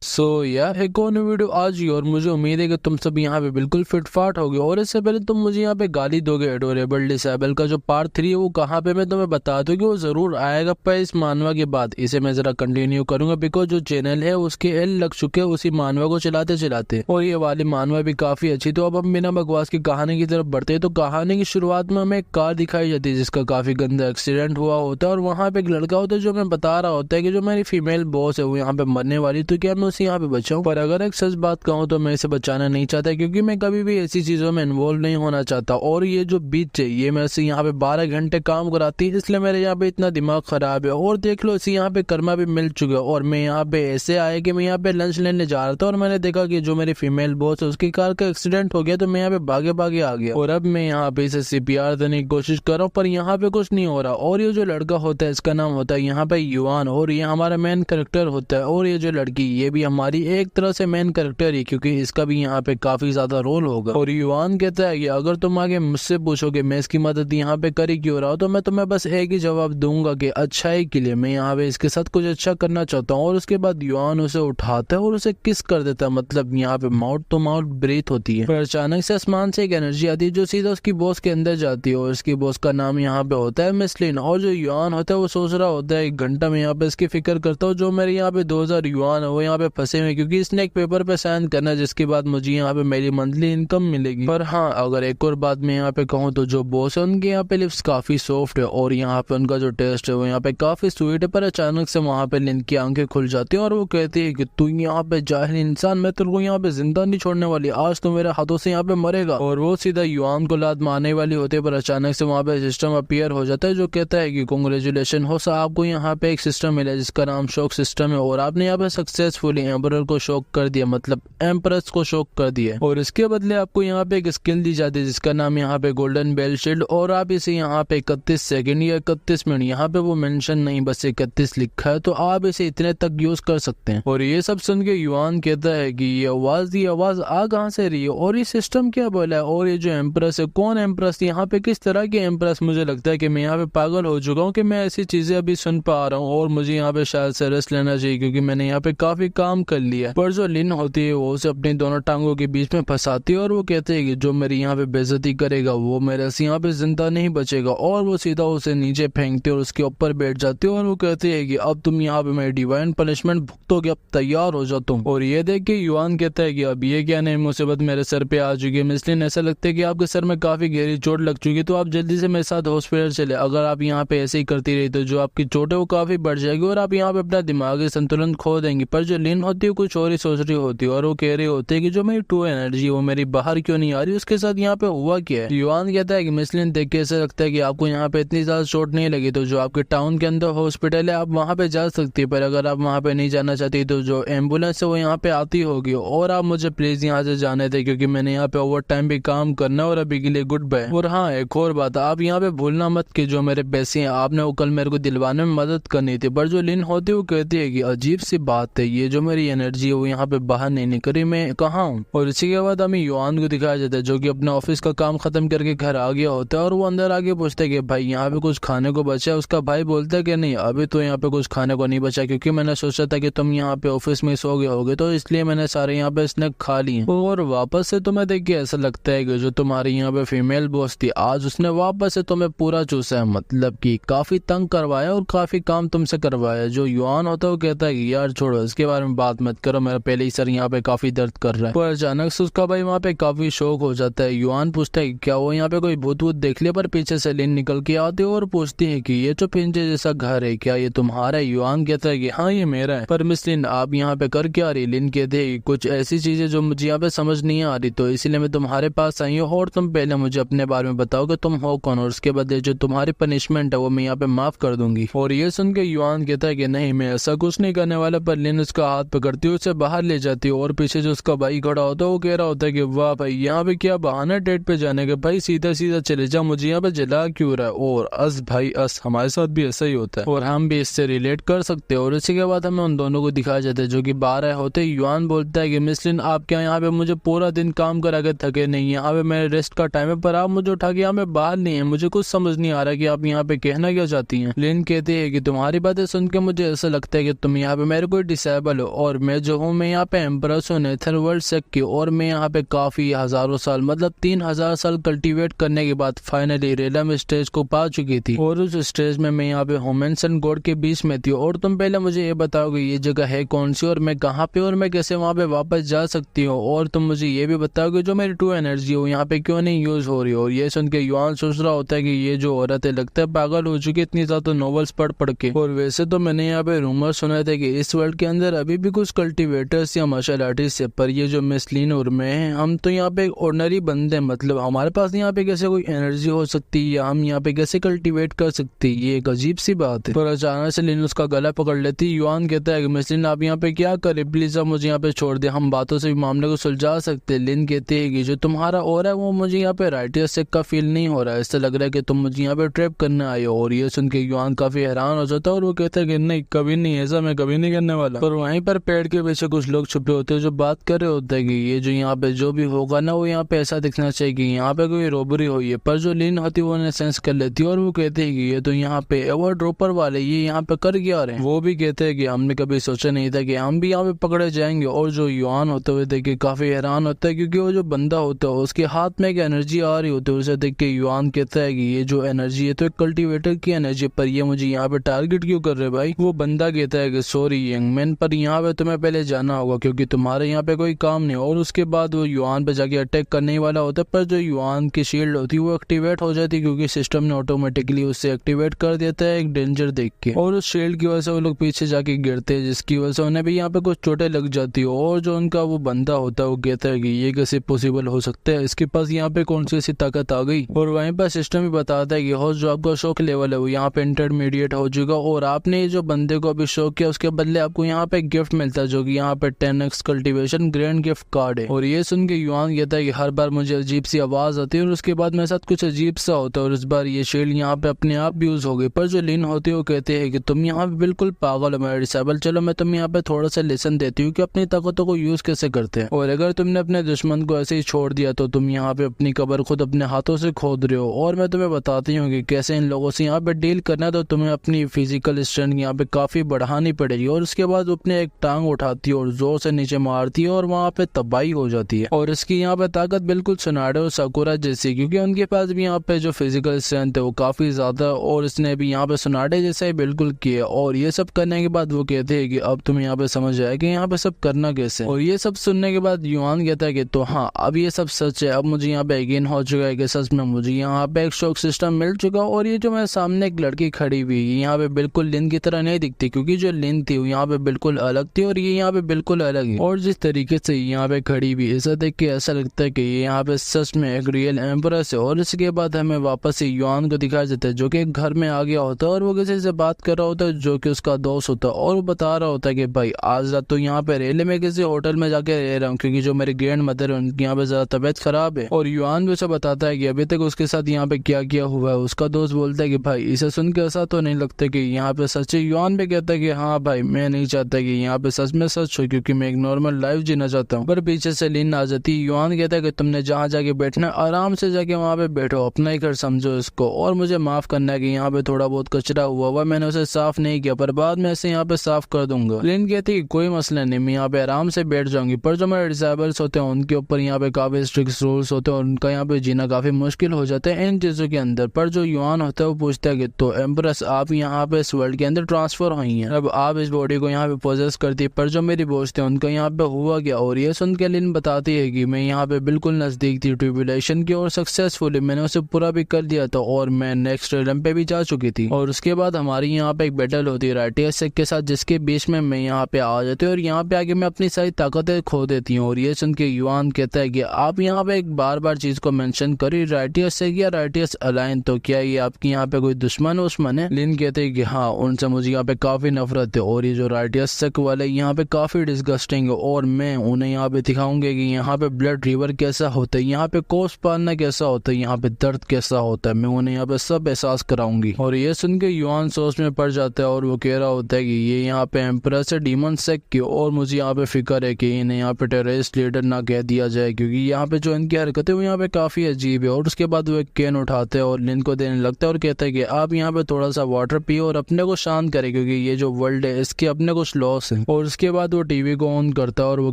यार एक और वीडियो आज ही और मुझे उम्मीद है कि तुम सब यहाँ पे बिल्कुल फिट फाट हो गए। और इससे पहले तुम मुझे यहाँ पे गाली दोगे एडोरेबल डिसेबल का जो पार्ट 3 है वो कहाँ पे, मैं तुम्हें बता दूं कि वो जरूर आएगा पर इस मानवा के बाद। इसे मैं जरा कंटिन्यू करूंगा बिकॉज जो चैनल है उसके एल लग चुके हैं उसी मानवा को चलाते चलाते, और ये वाली मानवा भी काफी अच्छी। तो अब हम बिना बकवास की कहानी की तरफ बढ़ते हैं। तो कहानी की शुरुआत में हमें एक कार दिखाई जाती है जिसका काफी गंदा एक्सीडेंट हुआ होता है, और वहाँ पे एक लड़का होता है जो हमें बता रहा होता है कि जो मेरी फीमेल बॉस है वो यहाँ पे मरने वाली, तो क्या मैं उसे यहाँ पे बचाऊं। पर अगर एक सच बात कहूँ तो मैं इसे बचाना नहीं चाहता क्योंकि मैं कभी भी ऐसी चीजों में इन्वॉल्व नहीं होना चाहता। और ये जो बीच है ये मेरे से यहाँ पे 12 घंटे काम कराती है, इसलिए मेरे यहाँ पे इतना दिमाग खराब है। और देख लो इसे यहाँ पे कर्मा भी मिल चुका है, और मैं यहाँ पे ऐसे आया कि मैं यहाँ पे लंच लेने जा रहा था और मैंने देखा कि जो मेरी फीमेल बॉस है उसकी कार का एक्सीडेंट हो गया, तो मैं यहाँ पे भागे भागे आ गया। और अब मैं यहाँ पे इसे CPR देने की कोशिश कर रहा हूँ पर यहाँ पे कुछ नहीं हो रहा। और ये जो लड़का होता है इसका नाम होता है यहाँ पे युआन, और ये हमारा मेन कैरेक्टर होता है। और ये जो लड़की ये भी हमारी एक तरह से मेन कैरेक्टर ही, क्योंकि इसका भी यहाँ पे काफी ज्यादा रोल होगा। और युआन कहता है कि अगर तुम आगे मुझसे पूछोगे मैं इसकी मदद यहाँ पे कर ही क्यों रहा हूँ, तो मैं तुम्हें बस एक ही जवाब दूंगा कि अच्छाई के लिए मैं यहाँ पे इसके साथ कुछ अच्छा करना चाहता हूँ। और उसके बाद युआन उसे उठाता है और उसे किस कर देता है, मतलब यहाँ पे माउथ टू माउथ ब्रीथ होती है। पर अचानक से आसमान से एक एनर्जी आती है जो सीधा उसकी बॉस के अंदर जाती है, और उसकी बॉस का नाम यहाँ पे होता है मिसलिन। और जो युआन होता है वो सोच रहा होता है 1 घंटा में यहाँ पे इसकी फिक्र करता हूँ जो मेरे यहाँ पे 2000 युआन है वो यहाँ पे फंसे हुए, क्योंकि इसने एक पेपर पे साइन करना है जिसके बाद मुझे यहाँ पे मेरी मंथली इनकम मिलेगी। पर हाँ, अगर एक और बात मैं यहाँ पे कहूँ तो जो बॉस है उनके यहाँ पे लिप्स काफी सॉफ्ट है और यहाँ पे उनका जो टेस्ट है वो यहाँ पे काफी स्वीट है। पर अचानक से वहाँ पे लिन की आंखें खुल जाती है और वो कहती है कि तू यहाँ पे जाहिल इंसान, मैं तेरे को यहाँ पे जिंदा नहीं छोड़ने वाली, आज तो मेरे हाथों से यहाँ पे मरेगा। और वो सीधा युआन को लात मारने वाली होती है, पर अचानक से वहाँ पे सिस्टम अपीयर हो जाता है जो कहता है कि कांग्रेचुलेशन हो सर, आपको यहाँ पे एक सिस्टम मिला जिसका नाम शॉक सिस्टम है, और आपने यहाँ पे सक्सेसफुली एम्परर को शॉक कर दिया, मतलब एम्प्रेस को शॉक कर दिया। और इसके बदले आपको यहाँ पे एक स्किल दी जाती है जिसका नाम यहाँ पे गोल्डन बेल शील्ड, और आप इसे यहाँ पे 31 सेकंड या 31 मिनट, यहाँ पे वो मेंशन नहीं बस 31 लिखा है, तो आप इसे इतने तक यूज कर सकते हैं। और ये सब सुन के युआन कहता है कि ये आवाज आ कहाँ से रही है और ये सिस्टम क्या बोला है, और ये जो एम्प्रेस है कौन एम्प्रेस, यहाँ पे किस तरह की एम्प्रेस। मुझे लगता है कि मैं यहाँ पे पागल हो चुका हूँ कि मैं ऐसी चीजें अभी सुन पा रहा हूँ, और मुझे यहाँ पे शायद से रेस्ट लेना चाहिए क्योंकि मैंने यहाँ पे काफी काम कर लिया। पर जो लिन होती है वो उसे अपनी दोनों टांगों के बीच में फंसाती है और वो कहते हैं कि जो मेरी यहाँ पे बेइज्जती करेगा वो मेरे से यहाँ पे जिंदा नहीं बचेगा, और वो सीधा उसे नीचे फेंकते और उसके ऊपर बैठ जाती है। और वो कहती है कि अब तुम यहाँ पे मेरी डिवाइन पनिशमेंट भुगतोगे, अब तैयार हो जाओ तुम। और ये देख के युआन कहता है कि अब ये क्या नई मुसीबत मेरे सर पे आ चुकी है, इसलिए ऐसा लगता है कि आपके सर में काफी गहरी चोट लग चुकी है, तो आप जल्दी से मेरे साथ हॉस्पिटल चले। अगर आप यहाँ पे ऐसे ही करती रही तो जो आपकी चोट है वो काफी बढ़ जाएगी और आप यहाँ पे अपना दिमागी संतुलन खो देंगे। पर जो लिन होती है कुछ और ही सोच रही होती है, और वो कह रही होती है कि जो मेरी ट्रू एनर्जी वो मेरी बाहर क्यों नहीं आ रही, उसके साथ यहाँ पे हुआ क्या है। युआन कहता है कि मिसलिन देख के ऐसा लगता है कि आपको यहाँ पे इतनी ज्यादा चोट नहीं लगी, तो जो आपके टाउन के अंदर हॉस्पिटल है आप वहाँ पे जा सकती है, पर अगर आप वहाँ पे नहीं जाना चाहती तो जो एम्बुलेंस है वो यहाँ पे आती होगी, और आप मुझे प्लीज यहाँ से जाने दे क्योंकि मैंने यहाँ पे ओवर टाइम भी काम करना है, और अभी के लिए गुड बाय। और हाँ, एक और बात, आप यहाँ पे भूलना मत कि जो मेरे पैसे हैं आपने वो कल मेरे को दिलवाने में मदद करनी थी। पर जो लिन होती है वो कहती है कि अजीब सी बात है, ये जो मेरी एनर्जी है वो यहाँ पे बाहर नहीं निकली, मैं कहाँ हूँ। और इसी के बाद हमें युआन को दिखाया जाता है जो कि अपने ऑफिस का काम खत्म करके घर आ गया होता है, और वो अंदर आके पूछता है कि भाई यहाँ पे कुछ खाने को बचा है। उसका भाई बोलता है कि नहीं, अभी तो यहाँ पे कुछ खाने को नहीं बचा क्योंकि मैंने सोचा था कि तुम यहाँ पे ऑफिस में सो गए होगे, तो इसलिए मैंने सारे यहाँ पे स्नैक खा लिए। और वापस से तुम्हें देख के ऐसा लगता है कि जो तुम्हारी यहाँ पे फीमेल बॉस थी आज उसने वापस से तुम्हें पूरा चूसा है, मतलब कि काफी तंग करवाया और काफी काम तुमसे करवाया। जो युआन होता है वो कहता है कि यार छोड़ो इसके बारे में बात मत करो, मेरा पहले ही सर यहाँ पे काफी दर्द कर रहा है। पर अचानक से उसका भाई वहाँ पे काफी शौक हो जाता है। युआन पूछता है क्या वो यहाँ पे कोई भूत वूत देख लिया, पर पीछे से लिन निकल के आती है और पूछती है कि ये तो पिंजरे जैसा घर है, क्या ये तुम्हारा है। युआन कहता है कि हाँ ये मेरा है। पर मिस लिन आप यहाँ पे कर क्या रही। लिन कहते हैं कुछ ऐसी चीजें जो मुझे यहाँ पे समझ नहीं आ रही, तो इसीलिए मैं तुम्हारे पास आई हूँ, और तुम पहले मुझे अपने बारे में बताओ कि तुम हो कौन, और उसके बदले जो तुम्हारी पनिशमेंट है वो मैं यहाँ पे माफ कर दूंगी। और ये सुन के युआन कहता है कि नहीं मैं ऐसा कुछ नहीं करने वाला। पर लिन उसका हाथ पकड़ती है उसे बाहर ले जाती है, और पीछे जो उसका भाई खड़ा होता है वो कह रहा होता है कि वाह भाई यहाँ पे क्या बहाना डेट पे जाने का, भाई सीधा सीधा चले जा, मुझे यहाँ पे जला क्यों रहा है। और अस भाई अस, हमारे साथ भी ऐसा ही होता है और हम भी इससे रिलेट कर सकते हैं। और इसी के बाद हमें उन दोनों को दिखाया जाता है जो कि बाहर आए होते। युआन बोलता है कि मिस लिन आप क्या यहाँ पे मुझे पूरा दिन काम करा के थके नहीं, यहाँ पे मेरे रेस्ट का टाइम है, पर आप मुझे उठा के यहाँ पे बाहर नहीं है, मुझे कुछ समझ नहीं आ रहा कि आप यहाँ पे कहना क्या चाहती हैं। लिन कहती है कि तुम्हारी बातें सुन के मुझे ऐसा लगता है कि तुम यहाँ पे मेरे को डिसेबल हो, और मैं जो हूँ मैं यहाँ पे एम्प्रेस हूँ नेथरवर्ल्ड सेक की, और मैं यहाँ पे काफी हजारों साल मतलब 3000 साल कल्टीवेट करने के बाद फाइनली रेलम स्टेज को पा चुकी थी, और उस स्टेज में मैं यहाँ पे ह्यूमंस एंड गॉड के बीच में थी। और तुम पहले मुझे ये बताओगे ये जगह है कौन सी, और मैं कहाँ पे, और मैं कैसे वहाँ पे वापस जा सकती हूँ, और तुम मुझे ये भी बताओगे जो मेरी ट्रू एनर्जी हो यहाँ पे क्यों नहीं यूज हो रही हो। और ये सुन के युआन सोच रहा होता है कि ये जो औरत है लगता है पागल हो चुकी है इतनी ज्यादा नॉवेल्स पढ़ के। और वैसे तो मैंने यहाँ पे रूमर सुना था कि इस वर्ल्ड के अंदर अभी भी कुछ कल्टीवेटर्स या मार्शल आर्टिस्ट है, पर ये जो मिस लिन और मैं हैं हम तो यहाँ पे ऑर्डिनरी बंदे, मतलब हमारे पास यहाँ पे कैसे कोई एनर्जी हो सकती है या हम यहाँ पे कैसे कल्टीवेट कर सकते हैं, ये एक अजीब सी बात है। पर अचानक से लिन उसका गला पकड़ लेती। युआन कहता है कि मिस लिन आप यहाँ पे क्या करे, प्लीज आप मुझे यहाँ पे छोड़ दे, हम बातों से भी मामले को सुलझा सकते हैं। लिन कहते हैं कि जो तुम्हारा और है वो मुझे यहाँ पे राइटियर सेक का फील नहीं हो रहा है, इससे लग रहा है कि तुम मुझे यहाँ पे ट्रैप करने आए हो। और ये सुन के युआन काफी हैरान हो जाता है और वो कहता है कि नहीं कभी नहीं, ऐसा मैं कभी नहीं करने वाला। पर वहीं पर पेड़ के पीछे कुछ लोग छुपे होते हैं जो बात कर रहे होते हैं कि ये जो यहाँ पे जो भी होगा ना वो यहाँ पे ऐसा दिखना चाहिए कि यहाँ पे कोई रोबरी हुई है। पर जो लिन होती है वो उन्हें सेंस कर लेती है और वो कहते हैं कि ये तो यहाँ पे एवर ड्रॉपर वाले ये यहाँ पे कर क्या रहे हैं। वो भी कहते हैं कि हमने कभी सोचा नहीं था कि हम भी यहाँ पे पकड़े जाएंगे। और जो युआन होते हुए देख के काफी हैरान होता है क्योंकि वो जो बंदा होता है उसके हाथ में एक एनर्जी आ रही होती है। उसे देख के युआन कहता है कि ये जो एनर्जी है तो एक कल्टीवेटर की एनर्जी, पर ये मुझे यहाँ पे टारगेट क्यों कर रहे भाई। वो बंदा कहता है कि सॉरी यंग मैन, पर यहाँ पे तुम्हें पहले जाना होगा क्योंकि तुम्हारे यहाँ पे कोई काम नहीं। और उसके बाद वो युआन पे जाके अटैक करने ही वाला होता है, पर जो युआन की शील्ड होती है वो एक्टिवेट हो जाती है क्योंकि सिस्टम ने ऑटोमेटिकली उससे एक्टिवेट कर देता है एक डेंजर देख के। और उस शील्ड की वजह से वो लोग पीछे जाके गिरते हैं जिसकी वजह से उन्हें भी यहाँ पे कुछ चोटें लग जाती है। और जो उनका वो बंदा होता है वो कहता है कि ये कैसे पॉसिबल हो सकता है, इसके पास यहाँ पे कौन सी ऐसी ताकत आ गई। और वहीं पर सिस्टम भी बताता है कि होस्ट जो आपका शौक लेवल है वो यहाँ पे इंटरमीडिएट हो चुका, और आपने जो बंदे को अभी शौक किया उसके बदले आपको यहाँ पे गिफ्ट मिलता है जो कि यहाँ पे 10x cultivation grand gift card है। और ये सुन के युआन कहता है कि हर बार मुझे अजीब सी आवाज आती है और उसके बाद मेरे साथ कुछ अजीब सा होता है, और इस बार ये शील्ड यहाँ पे अपने आप यूज हो गई। पर जो लिन होती है वो कहते हैं कि तुम यहाँ पे बिल्कुल पागल हो मेरा डिसेबल, चलो मैं तुम्हें यहाँ पे थोड़ा सा लेसन देती हूँ कि अपनी ताकतों को यूज कैसे करते हैं, और अगर तुमने अपने दुश्मन को ऐसे ही छोड़ दिया तो तुम यहाँ पे अपनी कब्र खुद अपने हाथों से खोद रहे हो। और मैं तुम्हें बताती हूँ कि कैसे इन लोगों से यहाँ पे डील करना है, तो तुम्हें अपनी फिजिकल स्ट्रेंथ यहाँ पे काफी बढ़ानी पड़ेगी। और उसके बाद अपने एक टांग उठाती है और जोर से नीचे मारती है और वहाँ पे तबाही हो जाती है। और इसकी यहाँ पे ताकत बिल्कुल सुनाडे और साकुरा जैसी, क्योंकि उनके पास भी यहाँ पे जो फिजिकल स्ट्रेंथ है वो काफी ज्यादा, और इसने भी यहाँ पे सुनाडे जैसा ही बिल्कुल किया। और ये सब करने के बाद वो कहते हैं कि अब तुम्हें यहाँ पे समझ आया कि यहाँ पे सब करना कैसे। और ये सब सुनने के बाद युआन कहता है कि तो हाँ अब ये सब सच है, अब मुझे यहाँ पे यकीन हो चुका है कि सच में मुझे यहाँ पे एक शॉक सिस्टम मिल चुका। और ये जो मेरे सामने एक लड़की खड़ी हुई है यहाँ पे बिल्कुल लिन की तरह नहीं दिखती, क्योंकि जो लिन थी वो यहाँ पे बिल्कुल अलग थी और ये यहाँ पे बिल्कुल अलग है। और जिस तरीके से यहाँ पे खड़ी हुई ऐसा देख के ऐसा लगता है कि ये यहाँ पे सच में एक रियल एम्प्रेस है। और इसके बाद हमें वापस से युआन को दिखाया जाता है जो कि एक घर में आ गया होता है और वो किसी से बात कर रहा होता है जो कि उसका दोस्त होता है, और वो बता रहा होता है कि भाई आज रात तो यहाँ पे रेले में किसी होटल में जाके रह रहा हूँ क्योंकि जो मेरी ग्रैंड मदर है उनकी यहाँ पे ज्यादा तबियत खराब है। और युआन भी उसे बताता है कि अभी तक उसके साथ यहाँ पे क्या किया हुआ है। उसका दोस्त बोलता है कि भाई इसे सुन के ऐसा तो नहीं लगता कि यहाँ पे सच है। युआन भी कहता है कि हाँ भाई मैं नहीं चाहता कि यहाँ पे सच में सच हो क्योंकि मैं एक नॉर्मल लाइफ जीना चाहता हूँ। पर पीछे से लिन आ जाती है। युआन कहता है कि तुमने जहाँ जाके बैठना आराम से जाके वहाँ पे बैठो, अपना ही घर समझो इसको, और मुझे माफ करना है कि यहाँ पे थोड़ा बहुत कचरा हुआ मैंने उसे साफ नहीं किया, पर बाद में ऐसे यहाँ पे साफ कर दूंगा। लिन कहती है कोई मसला नहीं, मैं यहाँ पे आराम से बैठ जाऊंगी। पर जो मेरे डिसेबल्स होते हैं उनके ऊपर यहाँ पे काफी स्ट्रिक्ट रूल्स होते हैं और उनका यहाँ पे जीना काफी मुश्किल हो जाता है इन चीजों के अंदर। पर जो युआन होता है वो पूछता है कि तो एम्प्रेस आप यहाँ पे इस वर्ल्ड के अंदर ट्रांसफर हुई हैं, अब आप इस बॉडी को यहाँ पे पोजेस करती है, पर जो मेरी दोस्त है उनका यहाँ पे हुआ गया। और ये सुन के लिन बताती है कि मैं यहाँ पे बिल्कुल नजदीक थी ट्रिब्यूलेशन की और सक्सेसफुली मैंने उसे पूरा भी कर दिया था और मैं नेक्स्ट रेलम पे भी जा चुकी थी। और उसके बाद हमारी यहाँ पे एक बैटल होती है राइटियर सेक के साथ जिसके बीच में मैं यहाँ पे आ जाती हूँ और यहाँ पे आके मैं अपनी सारी ताकतें खो देती हूँ। और ये सुन के युआन कहता है कि आप यहाँ पे एक बार बार चीज को मेंशन करी राइटियर सेक या राइटियर्स अलाइन, तो क्या ये आपकी यहाँ पे कोई दुश्मन उस्मन है। लिन कहते हैं कि हाँ उनसे मुझे यहाँ पे काफी नफरत है और ये जो राइटियर सेक वाले यहाँ पे काफी डिस्गस्टिंग है और मैं उन्हें यहाँ पे दिखाऊंगी कि यहाँ पे ब्लड रिवर कैसा होता है, यहाँ पे कोस पालना कैसा होता है, यहाँ पे दर्द कैसा होता है, मैं उन्हें यहाँ पे सब एहसास कराऊंगी। और ये सुन के युआन सोच में पड़ जाता है और वो कह रहा होता है कि ये यहाँ पे एम्प्रेस है डीमन सेक की और मुझे यहाँ पे फिक्र है कि इन्हें यहाँ पे टेररिस्ट लीडर ना कह दिया जाए क्योंकि यहाँ पे जो इनकी हरकत है वो यहाँ पे काफी अजीब है। और उसके बाद वो एक कैन उठाते हैं और लिन को देने लगता है और कहता है कि आप यहाँ पे थोड़ा सा वाटर पिए और अपने को शांत करें क्योंकि ये जो वर्ल्ड है इसके अपने कुछ लॉस है। से। और उसके बाद वो टीवी को ऑन करता है और वो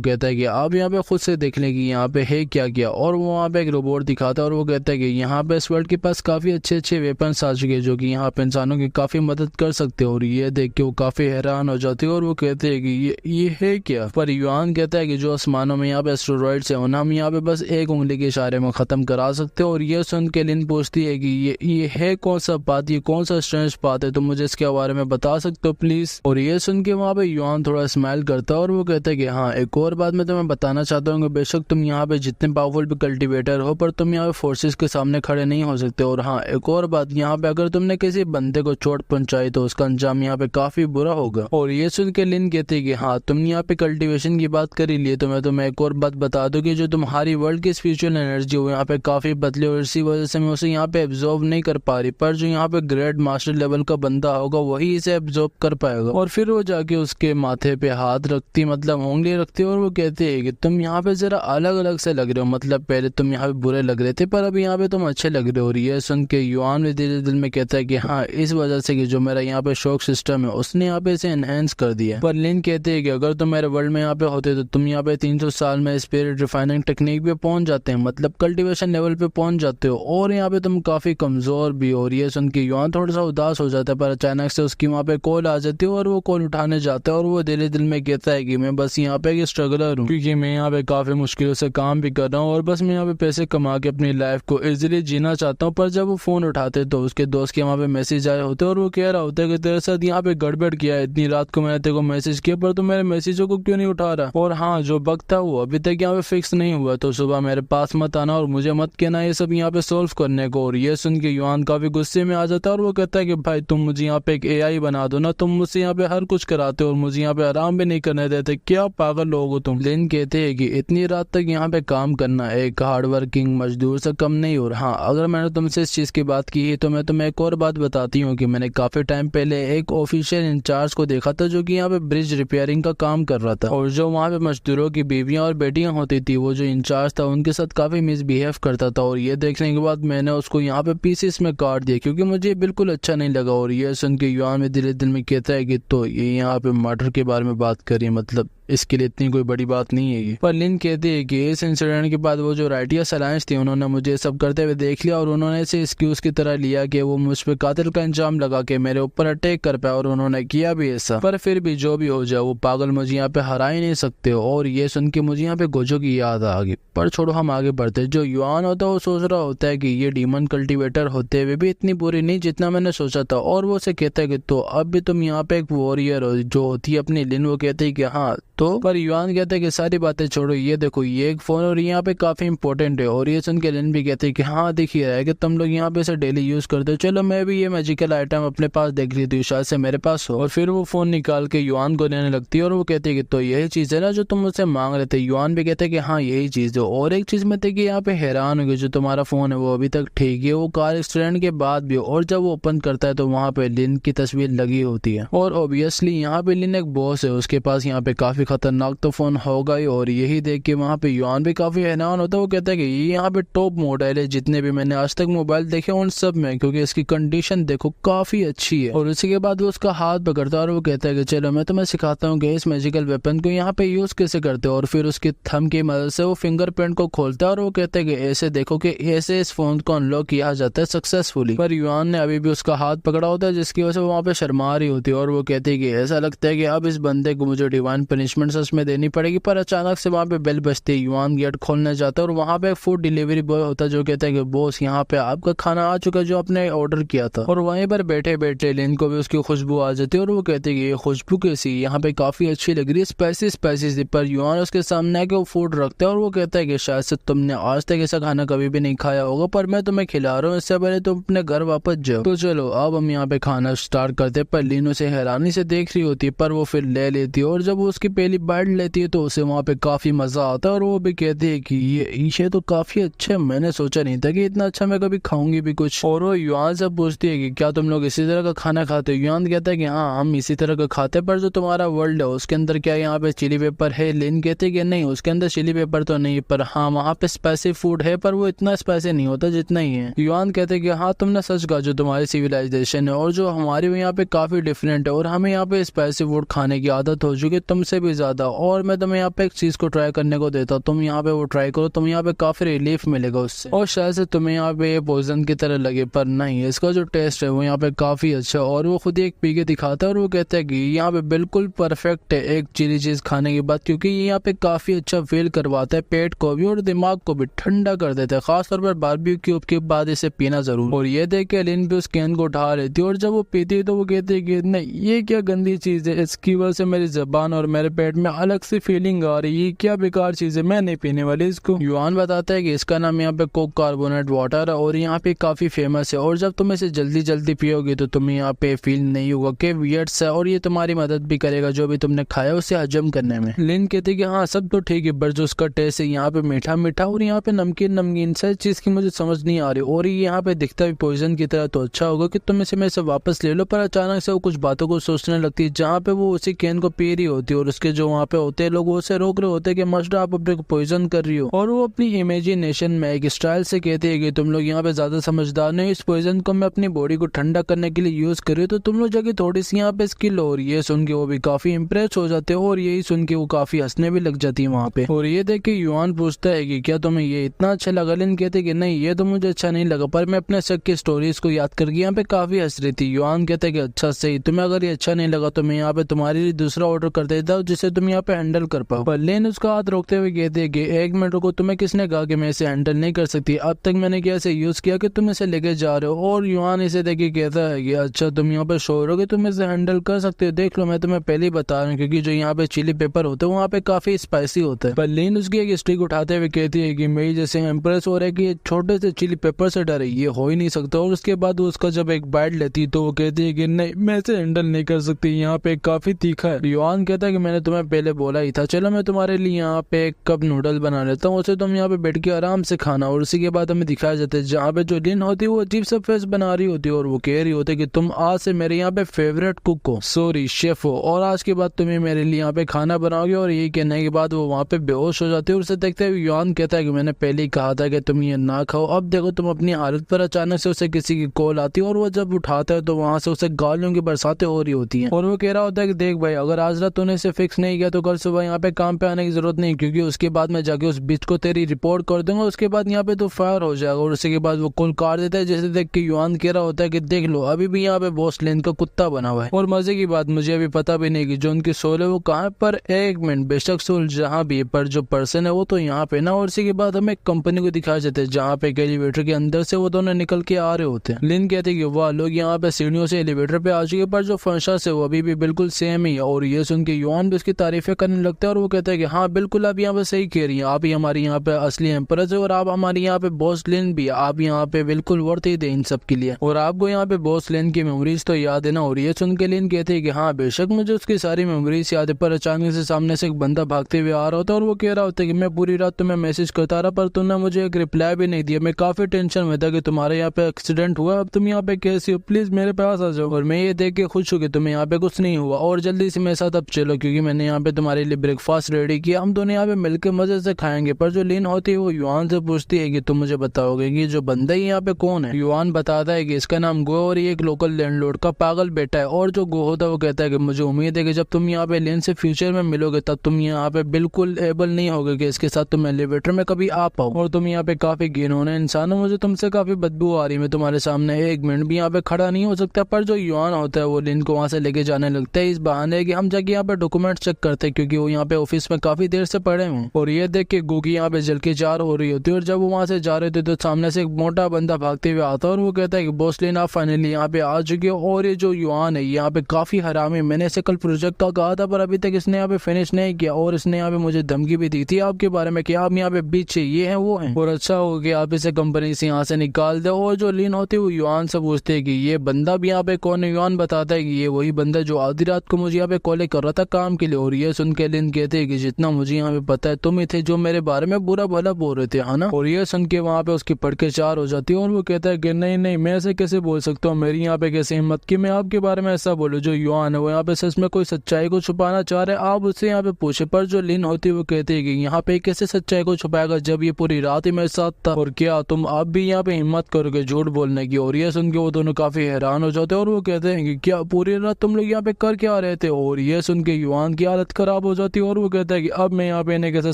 कहता है कि आप यहाँ पे खुद से देख लें कि यहाँ पे है क्या क्या। और वो वहाँ पे एक रोबोट दिखाता है और वो कहता है कि यहाँ पे इस वर्ल्ड के पास काफी अच्छे वेपन्स आ चुके हैं जो कि यहाँ पे इंसानों की काफी मदद कर सकते हैं। और ये देख के वो काफी हैरान हो जाती है और वो कहते हैं कि ये है क्या। पर युआन कहता है कि जो आसमानों में यहाँ पे एस्टेरॉइड्स हैं उन्हें हम यहाँ पे बस एक उंगली के इशारे में खत्म करा सकते हैं। और ये सुन के लिन पूछती है कि ये है कौन सा बात, ये कौन सा स्ट्रेंज बात है, तुम मुझे इसके बारे में बता सकते हो प्लीज। और ये सुन के वहाँ पे युआन थोड़ा स्माइल करता है और वो कहता है कि हाँ, एक और बात मैं तुम्हें बताना चाहता हूँ कि बेशक तुम यहाँ पे जितने पावरफुल भी कल्टिवेटर हो पर तुम यहाँ पे फोर्सेस के सामने खड़े नहीं हो सकते। और हाँ, एक और बात, यहाँ पे अगर तुमने किसी बंदे को चोट पहुंचाई तो उसका अंजाम यहाँ पे काफी बुरा होगा। और ये सुन के लिन कहती है कि हाँ, तुमने यहाँ पे कल्टीवेशन की बात कर ही ली तो मैं तुम्हें एक और बात बता दूं कि जो तुम्हारी वर्ल्ड की स्पिरिचुअल एनर्जी हो यहाँ पे काफी बदली और इसी वजह से मैं उसे यहाँ पे एब्जॉर्ब नहीं कर पा रही। पर जो यहाँ पे ग्रेट मास्टर लेवल का बंदा होगा वही इसे एब्जॉर्ब कर पाएगा। और फिर वो जाके उसके माथे पे हाथ रखती, मतलब उंगली रखती है और वो कहती है कि तुम यहाँ पे जरा अलग अलग से लग रहे हो, मतलब पहले तुम यहाँ पे बुरे लग रहे थे पर अब यहाँ पे तुम अच्छे लग रहे हो। और ये सुन के युआन भी धीरे दिल में कहता है कि हाँ, इस वजह से कि जो मेरा यहाँ पे शॉक सिस्टम है उसने यहाँ पे इसे एनहेंस कर दिया। पर लिन कहते हैं कि अगर तुम मेरे वर्ल्ड में यहाँ पे होते तो तुम यहाँ पे 300 साल में स्पिरिट रिफाइनिंग टेक्निक पे पहुंच जाते हैं, मतलब कल्टीवेशन लेवल पे पहुंच जाते हो और यहाँ पे तुम काफी कमजोर भी हो। और ये सुन के युआन थोड़ा सा उदास हो जाता है पर अचानक से उसकी वहाँ पे कॉल आ जाती है और वो कॉल उठाने जाता है और वो दिल दिल में कहता है कि मैं बस यहाँ पे एक स्ट्रगलर हूँ, क्योंकि मैं यहाँ पे काफी मुश्किलों से काम भी कर रहा हूँ और बस मैं यहाँ पे पैसे कमा के अपनी लाइफ को इजीली जीना चाहता हूँ। पर जब वो फोन उठाते तो उसके दोस्त के वहाँ पे मैसेज आए होते और वो कह रहा होता है कि तेरे साथ यहाँ पे गड़बड़ किया है, इतनी रात को मैंने तेरे को मैसेज किया पर तू मेरे मैसेजों को क्यों नहीं उठा रहा। और हाँ, जो बग था वो अभी तक यहाँ पे फिक्स नहीं हुआ तो सुबह मेरे पास मत आना और मुझे मत कहना ये सब यहाँ पे सोल्व करने को। और ये सुन के युआन काफी गुस्से में आ जाता है और वो कहता है कि भाई तुम मुझे यहाँ पे एक AI बना दो ना, तुम मुझसे यहाँ पे हर कुछ कराते हो और मुझे यहाँ पे आराम भी नहीं करने देते, क्या पागल लोग हो तुम। लिन कहते हैं कि इतनी रात तक यहाँ पे काम करना एक हार्ड वर्किंग मजदूर से कम नहीं। और हाँ, अगर मैंने तुमसे इस चीज की बात की है तो मैं तुम्हें एक और बात बताती हूँ कि मैंने काफी टाइम पहले एक ऑफिशियल इंचार्ज को देखा था जो कि यहाँ पे ब्रिज रिपेयरिंग का काम कर रहा था। और जो वहाँ पे मजदूरों की बीवियां और बेटियां होती थी वो जो इंचार्ज था उनके साथ काफी मिसबिहेव करता था। और ये देखने के बाद मैंने उसको यहाँ पे पीसेस में काट दिया क्योंकि मुझे बिल्कुल अच्छा नहीं लगा। और ये सुन के युआन में दिल दिल में कहता है कि तो ये यहाँ पे मर्डर के बारे में बात करिए, मतलब इसके लिए इतनी कोई बड़ी बात नहीं है ये। पर लिन कहते हैं कि इस इंसिडेंट के बाद वो जो राइटियस अलायंस थी उन्होंने मुझे सब करते हुए देख लिया और उन्होंने इसे एक्सक्यूज की तरह लिया कि वो मुझ पे कातिल का इंजाम लगा के मेरे ऊपर अटैक कर पाए और उन्होंने किया भी ऐसा। पर फिर भी जो भी हो जाए वो पागल मुझे यहाँ पे हरा ही नहीं सकते हो। और ये सुन के मुझे यहाँ पे गोजो की याद आ गई। पर छोड़ो, हम आगे बढ़ते। जो युआन होता है वो सोच रहा होता है कि ये डीमन कल्टीवेटर होते हुए भी इतनी बुरी नहीं जितना मैंने सोचा था। और वो उसे कहता है कि तो अब भी तुम यहाँ पे एक वॉरियर हो जो होती है अपनी। लिन वो कहते है कि हाँ तो। पर युआन कहते हैं कि सारी बातें छोड़ो, ये देखो ये एक फोन और यहाँ पे काफी इंपॉर्टेंट है। और ये सुन के लिन भी कहते हैं कि हाँ दिख ही रहा है कि तुम लोग यहाँ पे इसे डेली यूज करते हो, चलो मैं भी ये मैजिकल आइटम अपने पास देख लेती हूँ, शायद से मेरे पास हो। और फिर वो फोन निकाल के युआन को देने लगती है और वो कहते हैं कि तो यही चीज है ना जो तुम मुझसे मांग रहे थे। युआन भी कहते हैं कि हाँ यही चीज है। और एक चीज मैं थे कि यहाँ पे हैरान हो गई, जो तुम्हारा फोन है वो अभी तक ठीक है, वो कार एक्सीडेंट के बाद भी। और जब वो ओपन करता है तो वहाँ पे लिन की तस्वीर लगी होती है। और ऑब्वियसली यहाँ पे लिन एक बॉस है, उसके पास यहाँ पे काफी खतरनाक तो फोन होगा ही। और यही देख के वहाँ पे युआन भी काफी हैरान होता है। वो कहता है कि ये यहाँ पे टॉप मॉडल है जितने भी मैंने आज तक मोबाइल देखे उन सब में, क्योंकि इसकी कंडीशन देखो काफी अच्छी है। और उसी के बाद वो उसका हाथ पकड़ता है और वो कहता है कि चलो मैं तुम्हें सिखाता हूँ कि इस मैजिकल वेपन को यहाँ पे यूज कैसे करते हो। और फिर उसके थंब की मदद से वो फिंगरप्रिंट को खोलता है और वो कहता है कि ऐसे देखो कि ऐसे इस फोन को अनलॉक किया जाता है सक्सेसफुली। पर युआन ने अभी भी उसका हाथ पकड़ा होता है जिसकी वजह से वो वहाँ पे शर्मा रही होती है। और वो कहती है कि ऐसा लगता है कि अब इस बंदे को मुझे डिवाइन पनिशमेंट सच में देनी पड़ेगी। पर अचानक से वहाँ पे बेल बजती है, युआन गेट खोलने जाता है और वहाँ पे फूड डिलीवरी बॉय होता है जो कहता है कि बॉस यहाँ पे आपका खाना आ चुका है जो आपने ऑर्डर किया था। और वहीं पर बैठे बैठे लिन को भी उसकी खुशबू आ जाती है और वो कहते हैं कि ये खुशबू कैसी, यहाँ पे काफी अच्छी लग रही है, स्पाइसी स्पाइसी। पर युआन उसके सामने आके वो फूड रखता है और वो कहता है कि शायद से तुमने आज तक ऐसा खाना कभी भी नहीं खाया होगा, पर मैं तुम्हें खिला रहा हूँ, इससे पहले तुम अपने घर वापस जाओ। तो चलो अब हम यहाँ पे खाना स्टार्ट करते हैं। पर लिन उसे हैरानी से देख रही होती है पर वो फिर ले लेती है। और जब वो उसकी पहली बाइट लेती है तो उसे वहाँ पे काफी मजा आता है और वो भी कहती है कि ये ईशे तो काफी अच्छे, मैंने सोचा नहीं था कि इतना अच्छा मैं कभी खाऊंगी भी कुछ। और वो युआन से पूछती है कि क्या तुम लोग इसी तरह का खाना खाते हो। युआन कहता है कि हाँ हम इसी तरह का खाते हैं, पर जो तुम्हारा वर्ल्ड है उसके अंदर क्या यहाँ पे चिली पेपर है। लिन कहते हैं कि नहीं उसके अंदर चिली पेपर तो नहीं, पर हाँ वहाँ पे स्पाइसी फूड है, पर वो इतना स्पाइसी नहीं होता जितना ही है। युआन कहते हैं कि हाँ तुमने सच कहा, जो तुम्हारी सिविलाइजेशन है और जो हमारी यहाँ पे काफी डिफरेंट है और हमें यहाँ पे स्पाइसी फूड खाने की आदत हो चुकी है तुमसे भी ज्यादा। और मैं तुम्हें यहाँ पे एक चीज को ट्राई करने को देता हूँ, तुम यहाँ पे वो ट्राई करो, तुम यहाँ पे काफी रिलीफ मिलेगा उससे और शायद से तुम्हें यहाँ पे पॉइजन की तरह लगे, पर नहीं इसका जो टेस्ट है वो यहाँ पे काफी अच्छा। और वो खुद ही एक पी के दिखाता है और वो कहता है कि यहाँ पे बिल्कुल परफेक्ट है एक चिली चीज खाने के बाद, क्योंकि ये यहाँ पे काफी अच्छा फील करवाता है पेट को भी और दिमाग को भी ठंडा कर देता है, खासतौर पर बारबेक्यू के बाद इसे पीना जरूर। और ये देख के लिन भी उस कैन को उठा लेती है और जब वो पीती है तो वो कहती है कि नहीं ये क्या गंदी चीज है, इसकी वजह से मेरी जबान और मेरे पेट में अलग सी फीलिंग आ रही है, क्या बेकार चीज है, मैं नहीं पीने वाली इसको। युआन बताता है कि इसका नाम यहाँ पे कोक कार्बोनेट वाटर है और यहाँ पे काफी फेमस है और जब तुम इसे जल्दी जल्दी पियोगे तो तुम्हें यहाँ पे फील नहीं होगा कि वियर्ड्स है और ये तुम्हारी मदद भी करेगा जो भी तुमने खाया उसे हजम करने में। लिन कहती कि हाँ सब तो ठीक है, पर जो उसका टेस्ट है यहाँ पे मीठा मीठा और यहाँ पे नमकीन नमकीन सा चीज की मुझे समझ नहीं आ रही और ये यहाँ पे दिखता भी पॉइजन की तरह, तो अच्छा होगा कि तुम इसे मेरे से वापस ले लो। पर अचानक से वो कुछ बातों को सोचने लगती है जहाँ पे वो उसी कैन को पी रही होती है और उसके जो वहाँ पे होते हैं लोग वो उसे रोक रहे होते हैं कि मस्ट आप अपने को पॉइजन कर रही हो। और वो अपनी इमेजिनेशन में एक स्टाइल से कहती है कि तुम लोग यहाँ पे ज्यादा समझदार नहीं, इस पॉइजन को मैं अपनी बॉडी को ठंडा करने के लिए यूज कर रही हूँ, तो तुम लोग जाके थोड़ी सी यहाँ पे स्किल हो रही है। सुन के वो भी काफी इंप्रेस हो जाते हैं और यही सुन के वो काफी हंसने भी लग जाती है वहाँ पे। और ये देख के युआन पूछता है कि क्या तुम्हें ये इतना अच्छा लगा। लिन कहते कि नहीं ये तो मुझे अच्छा नहीं लगा, पर मैं अपने शक की स्टोरीज को याद करके यहाँ पे काफी हंस रही थी। युआन कहते हैं कि अच्छा सही, तुम्हें अगर ये अच्छा नहीं लगा तो मैं यहाँ पे तुम्हारे लिए दूसरा ऑर्डर कर देता हूँ जिसे तुम यहाँ पे हैंडल कर पाओ। पर लेन उसका हाथ रोकते हुए कहते हैं कि एक मिनट रुको, तुम्हें किसने कहा कि मैं इसे हैंडल नहीं कर सकती, अब तक मैंने क्या इसे यूज किया कि तुम इसे लेके जा रहे हो। और युआन इसे देख के कहता है कि अच्छा तुम यहाँ पे श्योर हो कि तुम इसे हैंडल कर सकते हो, देख लो मैं तुम्हें पहले ही बता रहा हूँ, क्योंकि जो यहाँ पे चिली पेपर होते हैं वहाँ पे काफी स्पाइसी होता है। पर लेन उसकी एक स्टिक उठाते हुए कहती है कि मेरी जैसे इम्प्रेस हो रहा है कि ये छोटे से चिली पेपर से डरे, ये हो ही नहीं सकता। और उसके बाद वो उसका जब एक बाइट लेती तो वो कहती है कि नहीं मैं इसे हैंडल नहीं कर सकती, यहाँ पे काफी तीखा है। युआन कहता है कि मैंने तुम्हें पहले बोला ही था, चलो मैं तुम्हारे लिए यहाँ पे एक कप नूडल बना लेता हूँ, उसे तुम यहाँ पे बैठ के आराम से खाना। और उसी के बाद हमें दिखाया जाता है जहाँ पे जो लिन होती है वो अजीब सा फेस बना रही होती है और वो कह रही होती है कि तुम आज से मेरे यहाँ पे फेवरेट कुक हो, सॉरी शेफ हो, और आज के बाद तुम्हें मेरे लिए यहाँ पे खाना बनाओगे। और यही कहने के बाद वो वहाँ पे बेहोश हो जाती है। और उसे देखते हुए युआन कहता है कि मैंने पहले ही कहा था कि तुम ये ना खाओ, अब देखो तुम अपनी हालत पर। अचानक से उसे किसी की कॉल आती है और वो जब उठाता है तो वहाँ से उसे गालियों की बरसातें हो रही होती हैं और वो कह रहा होता है कि देख भाई अगर आज रात तूने इसे फिक्स नहीं किया तो कल सुबह यहाँ पे काम पे आने की जरूरत नहीं, क्योंकि उसके बाद मैं जाके उस बिच को तेरी रिपोर्ट कर दूंगा, उसके बाद यहाँ पे तो फायर हो जाएगा। और उसके बाद वो कॉल काट देता है। जैसे देख के युआन कह रहा होता है कि देख लो अभी भी यहाँ पे बॉस लेन का कुत्ता बना हुआ है। और मजे की बात मुझे अभी पता भी नहीं कि जो उनकी सोल है वो कहाँ है, पर एक मिनट बेशक सोल जहाँ भी है पर जो पर्सन है वो तो यहाँ पे ना। और इसी के बाद हमें कंपनी को दिखाया जाता है जहाँ पे एलिवेटर के अंदर से वो दोनों निकल के आ रहे होते हैं। लिन कहते हैं कि वाह लोग यहाँ पे सीढ़ियों से एलिवेटर पे आ चुके, पर जो फंक्शन है वो अभी भी बिल्कुल सेम ही है। और ये सुन के युआन भी उसकी तारीफें करने लगता है और वो कहता है कि हाँ बिल्कुल आप यहाँ पे सही कह रही हैं, आप ही हमारी यहाँ पे असली एम्प्रेस है और आप हमारी यहाँ पे बॉस लेन भी, आप यहाँ पे बिल्कुल वर्थ ही थे इन सब के लिए। और आपको यहाँ पे बॉस लेन की मेमोरीज तो याद है ना। और ये सुन के लिन कहते हैं कि हाँ बेशक मुझे उसकी सारी मेमोरीज याद है, पर अचानक से सामने से एक बंदा भागते हुए आ रहा होता है और वो कह रहा होता है कि मैं पूरी रात तुम्हें मैसेज करता रहा पर तुमने मुझे एक रिप्लाई भी नहीं दिया, मैं काफी टेंशन में था कि तुम्हारे यहाँ पे एक्सीडेंट हुआ, अब तुम यहाँ पे कैसी हो, प्लीज मेरे पास आ जाओ। और मैं ये देख के खुश हूँ कि तुम्हें यहाँ पे कुछ नहीं हुआ और जल्दी से मेरे साथ अब चलो, क्योंकि मैंने यहाँ पे तुम्हारे लिए ब्रेकफास्ट रेडी किया, हम दोनों यहाँ पे मिलकर मजे से खाएंगे। पर जो लिन होती है वो युआन से पूछती है कि तुम मुझे बताओगे कि जो बंदा यहाँ पे कौन है। युआन बताता है कि इसका नाम गो और ये एक लोकल लैंडलॉर्ड का पागल बेटा है। और जो गो होता है वो कहता है कि मुझे उम्मीद है कि जब तुम यहाँ पे लिन से फ्यूचर में मिलोगे तब तुम यहाँ पे बिल्कुल एबल नहीं होगे कि इसके साथ तुम एलिवेटर में कभी आ पाओ, और तुम यहाँ पे काफी घिनौने इंसान हो, मुझे तुमसे काफी बदबू आ रही है, मैं तुम्हारे सामने एक मिनट भी यहाँ पे खड़ा नहीं हो सकता। पर जो युआन होता है वो लिन को वहाँ से लेके जाने लगता है इस बहाने कि हम जाके यहाँ पे डॉक्यूमेंट चेक करते हैं, क्योंकि वो यहाँ पे ऑफिस में काफी देर से पड़े हुए। और ये देख के गोगी यहाँ पे जल के जार हो रही होती है। और जब वो वहाँ से जा रहे थे तो सामने से एक मोटा बंदा भागते हुए आता है और वो कहता है कि बॉस लेन आप फाइनली यहाँ पे आ चुके हो। और ये जो युआन है यहाँ पे काफी हरामी, मैंने इसे कल प्रोजेक्ट का कहा था पर अभी तक इसने यहाँ पे फिनिश नहीं किया, और इसने यहाँ पे मुझे धमकी भी दी थी आपके बारे में कि आप यहाँ पे बीच ये है वो है, और अच्छा हो गया आप इसे कंपनी से यहाँ से निकाल दो। और जो लिन होती है वो युआन से पूछते है कि ये बंदा भी यहाँ पे कौन है। युआन बताता है कि ये वही बंदा जो आधी रात को मुझे यहाँ पे कॉल कर रहा था काम के लिए। लिए। और ये सुन के लिन कहते हैं कि जितना मुझे यहाँ पे पता है तुम ही थे जो मेरे बारे में बुरा भला बोल रहे थे, है ना। और ये सुन के वहाँ पे उसकी पटके चार हो जाती है और वो कहता है कि नहीं नहीं, मैं ऐसे कैसे बोल सकता हूँ, मेरी यहाँ पे कैसे हिम्मत कि मैं आपके बारे में ऐसा बोलूँ। जो युआन है वो यहाँ पे सच में कोई सच्चाई को छुपाना चाह रहे, आप उससे यहाँ पे पूछे। पर जो लिन होती है वो कहती है कि यहाँ पे कैसे सच्चाई को छुपाएगा जब ये पूरी रात ही मेरे साथ था, और क्या तुम आप भी यहाँ पे हिम्मत करोगे झूठ बोलने की। और ये सुन के वो दोनों काफी हैरान हो जाते हैं और वो कहते हैं कि क्या पूरी रात तुम लोग यहाँ पे कर क्या रहे थे। और ये सुन के युआन की हालत खराब हो जाती है और वो कहता है कि अब मैं यहाँ पे इन्हें कैसे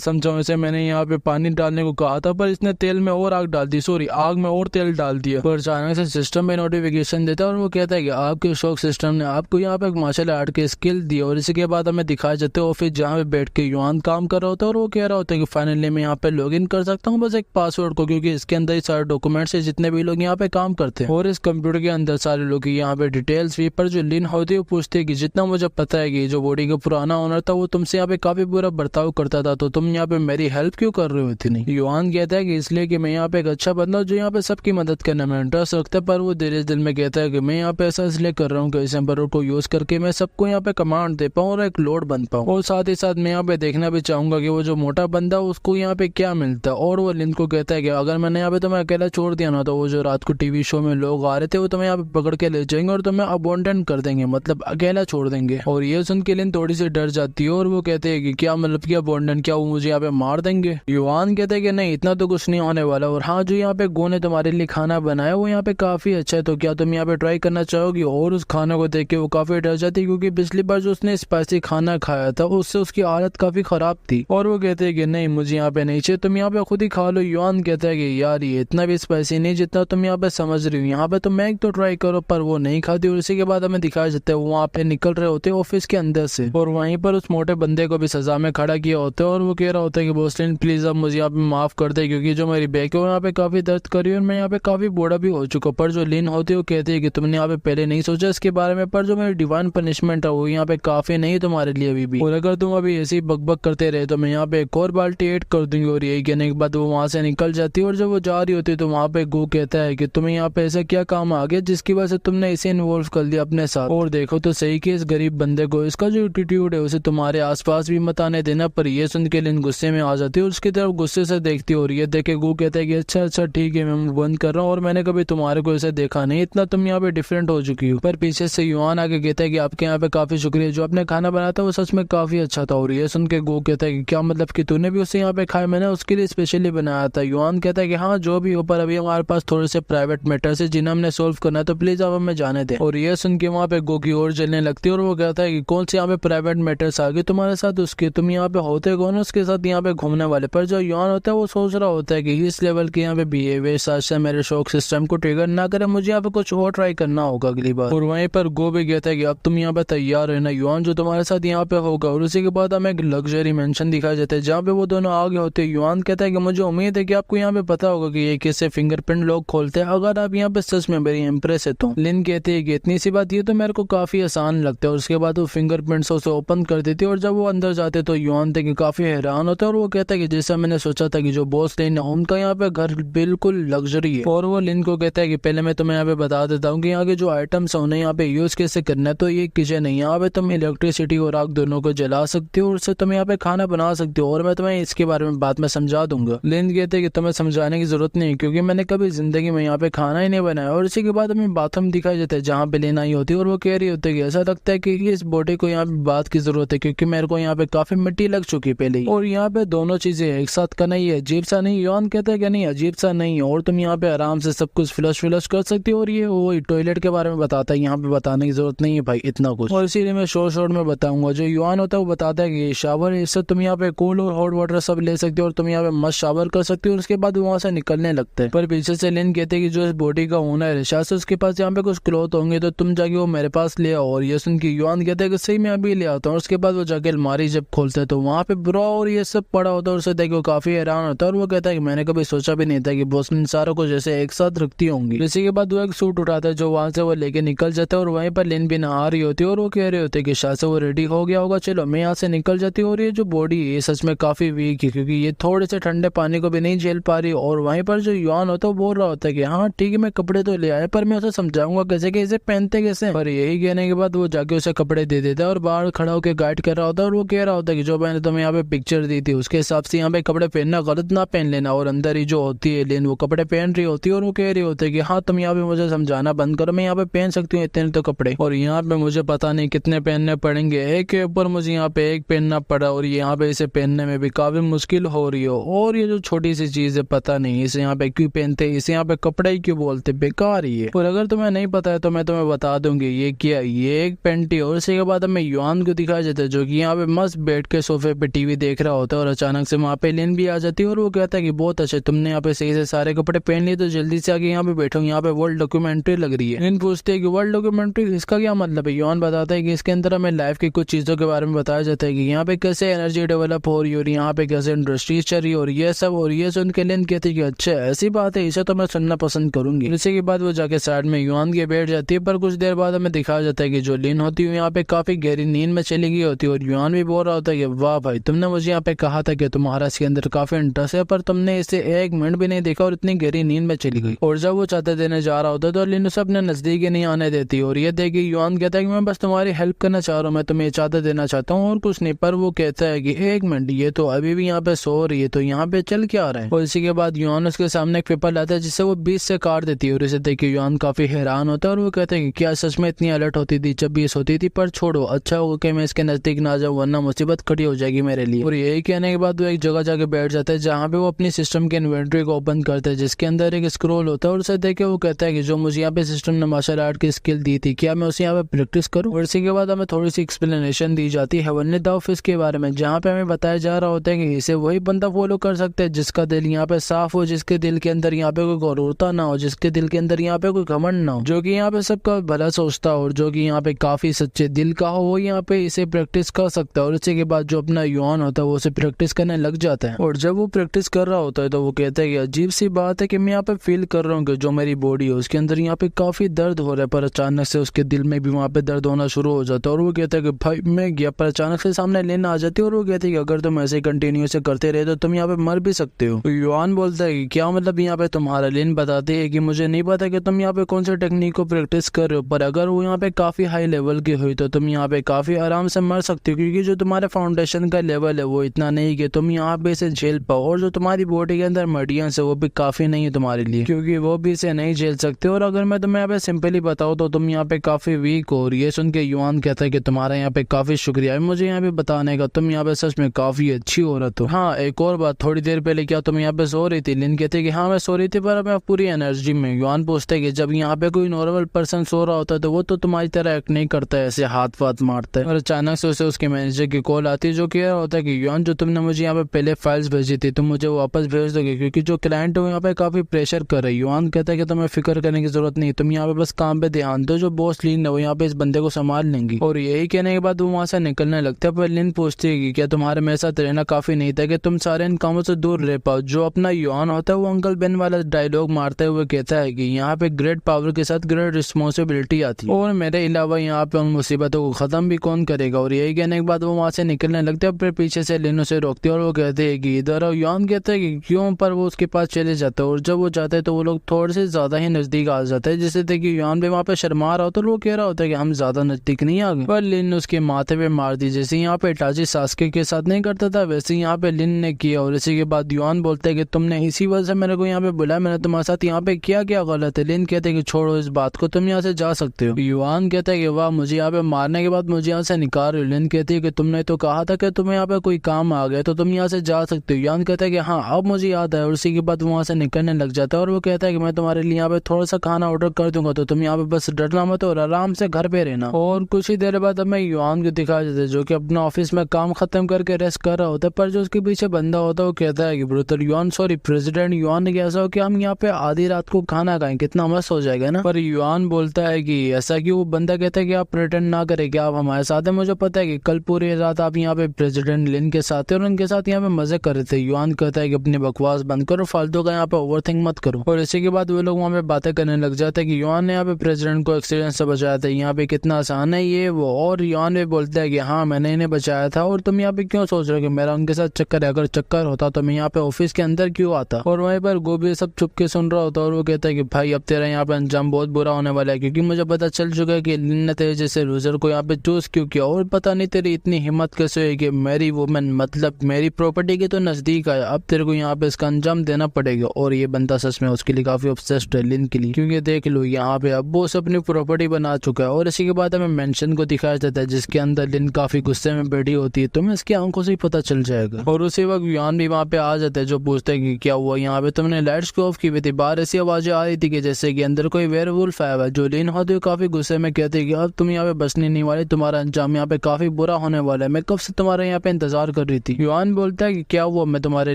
समझाऊं, इसे मैंने यहाँ पे पानी डालने को कहा था पर इसने तेल में और आग डाल दी, सॉरी आग में और तेल डाल दिया। पर अचानक से सिस्टम में नोटिफिकेशन देता है और वो कहता है कि आपके शौक सिस्टम ने आपको यहाँ पे एक मार्शल आर्ट के स्किल दी। और इसके बाद हमें दिखाए जाते हैं ऑफिस जहाँ पे बैठ के युआन काम कर रहा होता है और वो कह रहा होता है कि फाइनली मैं यहाँ पे लॉग इन कर सकता हूँ बस एक पासवर्ड को, क्योंकि इसके अंदर ही सारे डॉक्यूमेंट्स है जितने भी लोग यहाँ पे काम करते हैं। और इस कंप्यूटर के अंदर सारे लोग यहाँ पे डिटेल्स भी। पर जो लिन होती है वो पूछती है कि जितना मुझे पता है कि जो बॉडी का पुराना ओनर था वो तुमसे यहाँ पे काफी बुरा बर्ताव करता था, तो तुम यहाँ पे मेरी हेल्प क्यों कर रहे हो इतनी। युआन कहता है कि इसलिए कि मैं यहाँ पे एक अच्छा बंदा जो यहाँ पे सबकी मदद करने में इंटरेस्ट रखता है। पर वो धीरे दिल में कहता है कि मैं यहाँ पे ऐसा इसलिए कर रहा हूँ कि इस एम्पर को यूज करके मैं सबको यहाँ पे कमांड दे पाऊँ और एक लोड बन पाऊँ। और साथ ही साथ मैं यहाँ पे देखना भी चाहूंगा कि वो जो मोटा बंदा उसको यहाँ पे क्या मिलता है। और वो लिन को कहता है कि अगर मैंने यहाँ पे तुम्हें अकेला छोड़ दिया ना तो वो जो रात को टीवी शो में लोग आ रहे थे वो तुम्हें यहाँ पे पकड़ के ले जाएंगे और तुम्हें अबॉन्डन कर देंगे, मतलब अकेला छोड़ देंगे। और ये सुन के लिन थोड़ी सी डर जाती है और वो कहते हैं कि क्या मतलब क्या अबॉन्डन, क्या वो मुझे यहाँ पे मार देंगे। युआन कहते हैं कि नहीं इतना तो कुछ नहीं होने वाला, और हाँ जो यहाँ पे गो ने तुम्हारे लिए खाना बनाया वो यहाँ पे काफी अच्छा है, तो क्या तुम यहाँ पे ट्राई करना चाहोगी। और उस खाने को देख के वो काफी डर जाती है क्योंकि पिछली बार जो उसने स्पाइसी खाना खाया था उससे उसकी हालत काफी खराब थी। और वो कहते हैं कि नहीं मुझे यहाँ पे नहीं चाहिए, तुम यहाँ पे खुद ही खा लो। युआन कहता है कि यार ये इतना भी स्पाइसी नहीं जितना तुम यहाँ पे समझ रही हो, यहाँ पे तो मैं एक तो ट्राई करो। पर वो नहीं खाती। और इसी के बाद हमें दिखाया जाता है वो वहाँ पे निकल रहे होते ऑफिस के अंदर से, और वहीं पर उस मोटे बंदे को भी सजा में खड़ा किया होता है। और वो कह रहा होता है कि बॉसलिन प्लीज अब मुझे यहाँ पे माफ कर दे, क्योंकि जो मेरी बैक है वो यहाँ पे काफी दर्द करी और मैं यहाँ पे काफी बूढ़ा भी हो चुका। पर जो लिन होती है वो कहती है कि तुमने यहाँ पे पहले नहीं सोचा इसके बारे में, पर जो मेरी डिवाइन पनिशमेंट है वो यहाँ पे काफी नहीं तुम्हारे लिए अभी भी, और अगर तुम अभी ऐसी बकबक करते रहे तो मैं यहाँ पे एक और बाल्टी ऐड कर दूंगी। और यही कहने के बाद वो वहाँ से निकल जाती है। और जब वो जा रही होती है तो वहाँ पे गो कहता है कि तुम्हें यहाँ पे ऐसा क्या काम आ गया जिसकी वजह से तुमने इसे इन्वॉल्व कर लिया अपने साथ, और देखो तो सही कि इस गरीब बंदे को इसका जो एटीट्यूड है उसे तुम्हारे आसपास भी मत आने देना। पर ये सुन के लिन गुस्से में आ जाती है और उसकी तरफ गुस्से से देखती है। और ये देख के गो कहता है कि अच्छा अच्छा ठीक है मैं बंद कर रहा हूँ, और मैंने कभी तुम्हारे को ऐसे देखा नहीं, इतना तुम यहाँ पे डिफरेंट हो चुकी हो। पर पीछे से युआन आके कहता है कि आपके यहाँ पे काफी शुक्रिया, जो आपने खाना बनाया था वो सच में काफी अच्छा था। और ये सुन के गो कहता है कि क्या मतलब कि तूने भी उससे यहाँ पे खाया, मैंने उसके लिए स्पेशली बनाया था। युआन कहता है कि हाँ जो भी हो, पर अभी हमारे पास थोड़े से प्राइवेट मैटर्स है जिन्हें हमने सोल्व करना है, तो प्लीज आप हमें जाने दें। और ये सुन के वहाँ पे गो की ओर जलने लगती है और वो कहता है कि कौन से यहाँ पे प्राइवेट मैटर्स आ गए तुम्हारे साथ, उसके तुम यहाँ पे होते कौन हो उसके साथ यहाँ पे घूमने वाले। पर जो युआन होता है वो सोच रहा होता है कि इस लेवल के यहाँ पे बिहेवियर साथ से मेरे शौक सिस्टम को ट्रिगर ना करे, मुझे यहाँ पे कुछ और ट्राई करना होगा अगली बार। और वहीं पर गो भी कहता है कि अब तुम यहाँ पे तैयार है ना युआन, जो तुम्हारे साथ यहाँ पे होगा। और उसी के बाद हमें एक लग्जरी मेंशन दिखाया जाता है जहाँ पे वो दोनों आगे होते हैं। युआन कहता है कि मुझे उम्मीद है कि आपको यहाँ पे पता होगा कि ये कैसे फिंगरप्रिंट लोग खोलते हैं, अगर आप यहाँ पे सच में मेरी इम्प्रेस है तो। लिन कहती है कि इतनी सी बात ये तो मेरे को काफी आसान लगता है। और उसके बाद वो फिंगरप्रिंट्स उसे ओपन कर देती है और जब वो अंदर जाते तो युआन थे कि काफी हैरान होता है। और वो कहता है कि जैसा मैंने सोचा था कि जो बॉस लिन है उनका यहाँ पे घर बिल्कुल लग्जरी है। और वो लिन को कहता है कि पहले मैं तुम्हें यहाँ पे बता देता हूँ कि यहाँ के जो आइटम्स है उन्हें यहाँ पे यूज कैसे करना है। तो ये किचन है, यहाँ पे तुम इलेक्ट्रिसिटी और आग दोनों को जला सकते हो और उससे तुम यहाँ पे खाना बना सकते हो, और मैं तुम्हें इसके बारे में बाद में समझा दूंगा। लिन कहते हैं कि तुम्हें समझाने की जरूरत नहीं क्योंकि मैंने कभी जिंदगी में यहाँ पे खाना ही नहीं बनाया। और इसी के बाद हमें बाथरूम दिखाई जाता है जहाँ पे लिन आई होती है और वो कह रही होती है कि ऐसा लगता है कि इस बॉडी को यहाँ पे बात की जरूरत है क्योंकि मेरे को यहाँ पे काफी मिट्टी लग चुकी पहले ही, और यहाँ पे दोनों चीजें एक साथ करना ही है, अजीब सा नहीं। युआन कहता है कि नहीं अजीब सा नहीं, और तुम यहाँ पे आराम से सब कुछ फ्लश कर सकती हो। और ये वो टॉयलेट के बारे में बताता है, यहाँ पे बताने की जरूरत नहीं है भाई इतना कुछ, और इसीलिए मैं शॉर्ट में बताऊंगा। जो युआन होता है वो बताता है कि शावर इससे तुम यहाँ पे कूल और हॉट वाटर सब ले सकते हो और तुम यहाँ पे मस्त शावर कर सकते हो, और उसके बाद वहाँ से निकलने लगते हैं। पर पीछे से लिन कहते हैं कि जो इस बॉडी का ओनर है शायद से उसके पास यहाँ पे कुछ क्लॉथ होंगे तो तुम जाके वो मेरे पास ले आओ। और ये सुन के युआन कहते हैं कि सही मैं अभी ले आता हूँ। उसके बाद वो जाके अलमारी जब खोलते हैं तो वहाँ पे ब्रा और ये सब पड़ा होता है, और उसे देख वो काफी हैरान होता है। और वो कहता है कि मैंने कभी सोचा भी नहीं था कि बॉस इन सारों को जैसे एक साथ रखती होंगी। इसी के बाद वो एक सूट उठाता है जो वहाँ से वो लेके निकल जाता है, और वहीं पर लिन भी नहा रही होती है और वो कह रहे होते हैं कि शायद से वो रेडी हो गया होगा, चलो मैं यहाँ से निकल जाती हूँ। और ये जो बॉडी है सच में काफी वीक है क्योंकि ये थोड़े से ठंडे पानी को भी नहीं झेल पा रही। और वहीं पर जो युआन होता है वो बोल रहा होता है कि हाँ ठीक है मैं कपड़े तो ले आया पर मैं उसे समझाऊंगा कैसे कि इसे पहनते कैसे। पर यही कहने के बाद वो जाके उसे कपड़े दे देता है और बाहर खड़ा होकर के गाइड कर रहा होता है और वो कह रहा होता है कि जो मैंने तुम्हें यहाँ पे पिक्चर दी थी उसके हिसाब से यहाँ पे कपड़े पहनना, गलत ना पहन लेना। और अंदर ही जो होती है लिन वो कपड़े पहन रही होती है और वो कह रही होती है कि हाँ तुम यहाँ पे मुझे समझाना बंद करो, मैं यहाँ पे पहन सकती हूँ इतने तो कपड़े, और यहाँ पे मुझे पता नहीं कितने पहनने पड़ेंगे, एक के ऊपर मुझे यहाँ पे एक पहनना पड़ा और यहाँ पे इसे पहनने में भी काफी मुश्किल हो रही हो। और ये जो छोटी सी चीज है पता नहीं इसे यहाँ पे क्यों पहनते, इसे यहाँ पे कपड़े ही क्यों बोलते, बेकार ही है। और अगर तुम्हें नहीं पता है तो मैं तुम्हें बता दूंगी ये क्या, ये एक पेंटी। और इसके बाद हमें युआन को दिखाया जाता है जो कि यहाँ पे मस्त बैठ के सोफे पे टीवी देख रहा होता है, और अचानक से वहाँ पे लिन भी आ जाती है और वो कहता है कि बहुत अच्छे तुमने यहाँ पे सही से सारे कपड़े पहन लिए, तो जल्दी से आगे यहाँ पे बैठो, यहाँ पे वर्ल्ड डॉक्यूमेंट्री लग रही है। लिन पूछते है कि वर्ल्ड डॉक्यूमेंट्री इसका क्या मतलब है। युआन बताता है कि इसके अंदर हमें लाइफ की कुछ चीजों के बारे में बताया जाता है कि यहाँ पे कैसे एनर्जी डेवलप हो रही है और यहाँ पे कैसे इंडस्ट्रीज चल रही है और ये सब, और ये सुन के लिन कहती है कि अच्छा ऐसी बात है, इसे तो मैं सुनना पसंद करूंगी। इसी के बाद वो जाके साइड में युआन के बैठ जाती है, पर कुछ देर बाद हमें दिखाया जाता है कि जो लिन होती है यहाँ पे काफी गहरी नींद में चली गई होती है, और युआन भी बोल रहा होता है कि वाह भाई तुमने मुझे यहाँ पे कहा था कि तुम्हारा इसके अंदर काफी इंटरेस्ट है, पर तुमने इसे एक मिनट भी नहीं देखा और इतनी गहरी नींद में चली गई। और जब वो चाहते देने जा रहा होता है तो लिन उसे अपने नजदीक ही नहीं आने देती, और ये देखिए युआन कहता है कि मैं बस तुम्हारी हेल्प करना चाह रहा हूँ, मैं तुम्हें चाहते देना चाहता हूँ और कुछ नहीं। पर वो कहता है कि एक मिनट, ये तो अभी भी यहाँ पे सो रही है, तो यहाँ पे चल क्या रहा है। और इसी के बाद युआन उसके सामने एक पेपर लाता है जिससे वो 20 से काट देती है, और इसे देख के युआन काफी हैरान होता है और वो कहते हैं कि क्या सच में इतनी अलर्ट होती थी जब 20 होती थी, पर छोड़ो अच्छा होगा कि मैं इसके नजदीक ना जाऊँ वरना मुसीबत खड़ी हो जाएगी मेरे लिए। और यही कहने के बाद वो एक जगह जाके बैठ जाता है जहाँ पे वो अपनी सिस्टम के इन्वेंटरी को ओपन करता है जिसके अंदर एक स्क्रॉल होता है, और उसे देख के वो कहता है कि जो मुझे यहाँ पे सिस्टम ने मार्शल आर्ट की स्किल दी थी क्या मैं उसे यहाँ पे प्रैक्टिस करूँ। और इसी के बाद हमें थोड़ी सी एक्सप्लेनेशन दी जाती है हेवनली द ऑफिस के बारे में, जहाँ पे हमें बताया जा रहा होता है कि इसे वही बंदा फॉलो कर सकता है जिसका दिल यहाँ पे साफ हो, जिसके दिल के अंदर यहाँ पे कोई गरूरता ना हो, जिसके दिल के अंदर यहाँ पे कोई घमंड ना हो, जो कि यहाँ पे सबका भला सोचता हो और जो कि यहाँ पे काफी सच्चे दिल का हो, वो यहाँ पे इसे प्रैक्टिस कर सकता है। और इसी के बाद जो अपना युआन होता है वो उसे प्रैक्टिस करने लग जाता है, और जब वो प्रैक्टिस कर रहा होता है तो वो कहता है कि अजीब सी बात है कि मैं यहाँ पे फील कर रहा हूँ कि जो मेरी बॉडी है उसके अंदर यहाँ पे काफी दर्द हो रहा है, पर अचानक से उसके दिल में भी वहाँ पे दर्द होना शुरू हो जाता है। और वो कहता है कि भाई मैं गया, पर अचानक से सामने लिन आ जाती है और वो कहती है कि अगर तुम ऐसे कंटिन्यू से करते रहे तो तुम यहाँ पे मर भी सकते हो। तो युआन बोलता है कि क्या मतलब यहाँ पे तुम्हारा। लिन बताती है कि मुझे नहीं पता कि तुम यहाँ पे कौन सी टेक्निक को प्रैक्टिस कर रहे हो, पर अगर वो यहाँ पे काफी हाई लेवल की हुई तो तुम यहाँ पे काफी आराम से मर सकते हो, क्योंकि जो तुम्हारे फाउंडेशन का लेवल है वो इतना नहीं कि तुम यहाँ पे इसे झेल पाओ, और जो तुम्हारी बॉडी के अंदर मडियंस है वो भी काफी नहीं है तुम्हारे लिए, क्योंकि वो भी इसे नहीं झेल सकते। और अगर मैं तुम्हें यहाँ पे सिंपली बताऊँ तो तुम यहाँ पे काफी वीक हो। और ये सुन के युआन कहता है कि तुम्हारा यहाँ पे काफी शुक्रिया है मुझे यहाँ पे बताने का, तुम यहाँ पे सच में काफी अच्छी औरत हो। हाँ एक और बात, थोड़ी देर पहले क्या तुम यहाँ पे सो रही थी। लिन कहते कि हाँ मैं सो रही थी पर मैं पूरी एनर्जी में। युआन पूछता है कि जब यहाँ पे कोई नॉर्मल पर्सन सो रहा होता है तो वो तो तुम्हारी तरह एक्ट नहीं करता है, ऐसे हाथ वाथ मारता है। और अचानक से उसे उसके मैनेजर की कॉल आती है जो कह रहा होता है कि युआन जो तुमने मुझे यहाँ पे पहले फाइल्स भेजी थी तुम मुझे वापस भेज दोगे, क्योंकि जो क्लाइंट है यहाँ पे काफी प्रेशर कर रही है। युआन कहता है कि तुम्हें फिक्र करने की जरूरत नहीं, तुम यहाँ पे बस काम पे ध्यान दो, जो बॉस लिन है वो यहाँ पे इस बंदे को संभाल लेंगी। और यही कहने के बाद वो वहाँ से निकलने लगता है, पर लिन पूछती है कि क्या तुम्हारे मेरे साथ रहना काफी नहीं था कि तुम सारे इन कामों से दूर रह पाओ। जो अपना युआन होता है वो अंकल बेन वाला डायलॉग मारते हुए कहता है कि यहाँ पे ग्रेट पावर के साथ ग्रेट रिस्पॉन्सिबिलिटी आती है, और मेरे अलावा यहाँ पे उन मुसीबतों को खत्म भी कौन करेगा। और यही कहने के बाद वो वहाँ से निकलने लगते हैं, फिर पीछे से लिन उसे रोकती है और वो कहते हैं कि इधर आओ। युआन कहता है कि क्यों, पर वो उसके पास चले जाते हैं, और जब वो जाते हैं तो वो लोग थोड़े से ज्यादा ही नजदीक आ जाते हैं, जिससे देखिए युआन भी वहाँ पे शर्मा रहा होता है। वो कह रहा होता है कि हम ज्यादा नजदीक नहीं आ गए, पर लिन उसके माथे पे मार दी, जैसे यहाँ पे इटाची सास्के के साथ नहीं करता था वैसे यहाँ पे लिन ने किया। और इसी के बाद युआन बोलते हैं कि तुमने इसी वजह से मेरे को यहाँ पे बुलाया, मैंने तुम्हारे साथ यहाँ पे क्या क्या गलत है। लिन कहते हैं कि छोड़ो इस बात को, तुम यहाँ से जा सकते हो। युआन कहता है कि वाह मुझे यहाँ पे मारने के बाद मुझे यहाँ से निकाल रहे हो। लिन कहती है कि तुमने तो कहा था कि तुम्हें यहाँ पे कोई काम आ गया तो तुम यहाँ से जा सकते हो। युआन कहता है कि हाँ अब मुझे याद है। और उसी के बाद वो वहाँ से निकलने लग जाता है, और वो कहता है कि मैं तुम्हारे लिए यहाँ पे थोड़ा सा खाना ऑर्डर कर दूंगा, तो तुम यहाँ पे बस डरना मत और आराम से घर पे रहना। और कुछ ही देर बाद हमें युआन को दिखाया जाता है जो कि अपना ऑफिस में काम खत्म करके रेस्ट कर रहा होता है, पर जो उसके पीछे बंदा होता है वो कहता है कि brother yuan, sorry president yuan ने ऐसा हो कि हम यहाँ पे आधी रात को खाना खाएं, कितना मस्त हो जाएगा ना। पर युआन बोलता है कि ऐसा क्यों। वो बंदा कहता है कि आप प्रेटेंड ना करें कि आप हमारे साथ हैं, मुझे पता है कि कल पूरी रात आप यहाँ पे प्रेसिडेंट लिन के साथ थे और उनके साथ यहाँ पे मजे कर रहे थे। युआन कहता है कि अपनी बकवास बंद करो, फालतू का यहाँ पे ओवरथिंक मत करो। और इसी के बाद वो लोग वहाँ पे बातें करने लग जाते हैं कि युआन ने यहाँ पे प्रेसिडेंट को एक्सीडेंट से बचाया था, यहाँ पे कितना आसान है ये वो। और युआन भी बोलता है कि हाँ मैंने इन्हें बचाया था, और तुम यहाँ पे क्यों सोच रहे हो कि मेरा उनके साथ चक्कर है, अगर चक्कर होता तो मैं यहाँ पे ऑफिस के अंदर क्यों आता। और वहीं पर गोभी सब चुप के सुन रहा होता है, और वो कहता है कि भाई अब तेरा यहाँ पे अंजाम बहुत बुरा होने वाला है, क्योंकि मुझे पता चल चुका है कि लिन ने तेरे जैसे लूजर को यहाँ पे चूज क्यों किया। और और पता नहीं तेरी इतनी हिम्मत कैसे हुई कि मेरी वुमेन मतलब मेरी प्रॉपर्टी के तो नजदीक आया, अब तेरे को यहाँ पे इसका अंजाम देना पड़ेगा। और ये बंदा सच में उसके लिए काफी ऑब्सेस्ड है लिन के लिए, क्योंकि देख लो यहाँ पे अब वो अपनी प्रॉपर्टी बना चुका है। और इसी के बाद हमें मेंशन को दिखाया जाता है जिसके अंदर लिन काफी गुस्से में बैठी होती है, तुम्हें इसकी आंखों से ही पता चल जाएगा। और उसी वक्त युआन भी वहाँ पे आ जाता है जो पूछता है कि क्या हुआ यहाँ पे, तुमने लाइट्स को ऑफ की हुई थी, बाहर ऐसी आवाजें आ रही थी कि जैसे कि अंदर कोई वेयरवुल्फ आया है। जो लिन होती है काफी गुस्से में कहती है कि अब तुम यहाँ पे बचने नहीं वाले, तुम्हारा अंजाम यहाँ पे काफी बुरा होने वाला है, मैं कब से तुम्हारे यहाँ पे इंतजार कर रही थी। युआन बोलता है कि क्या हुआ, मैं तुम्हारे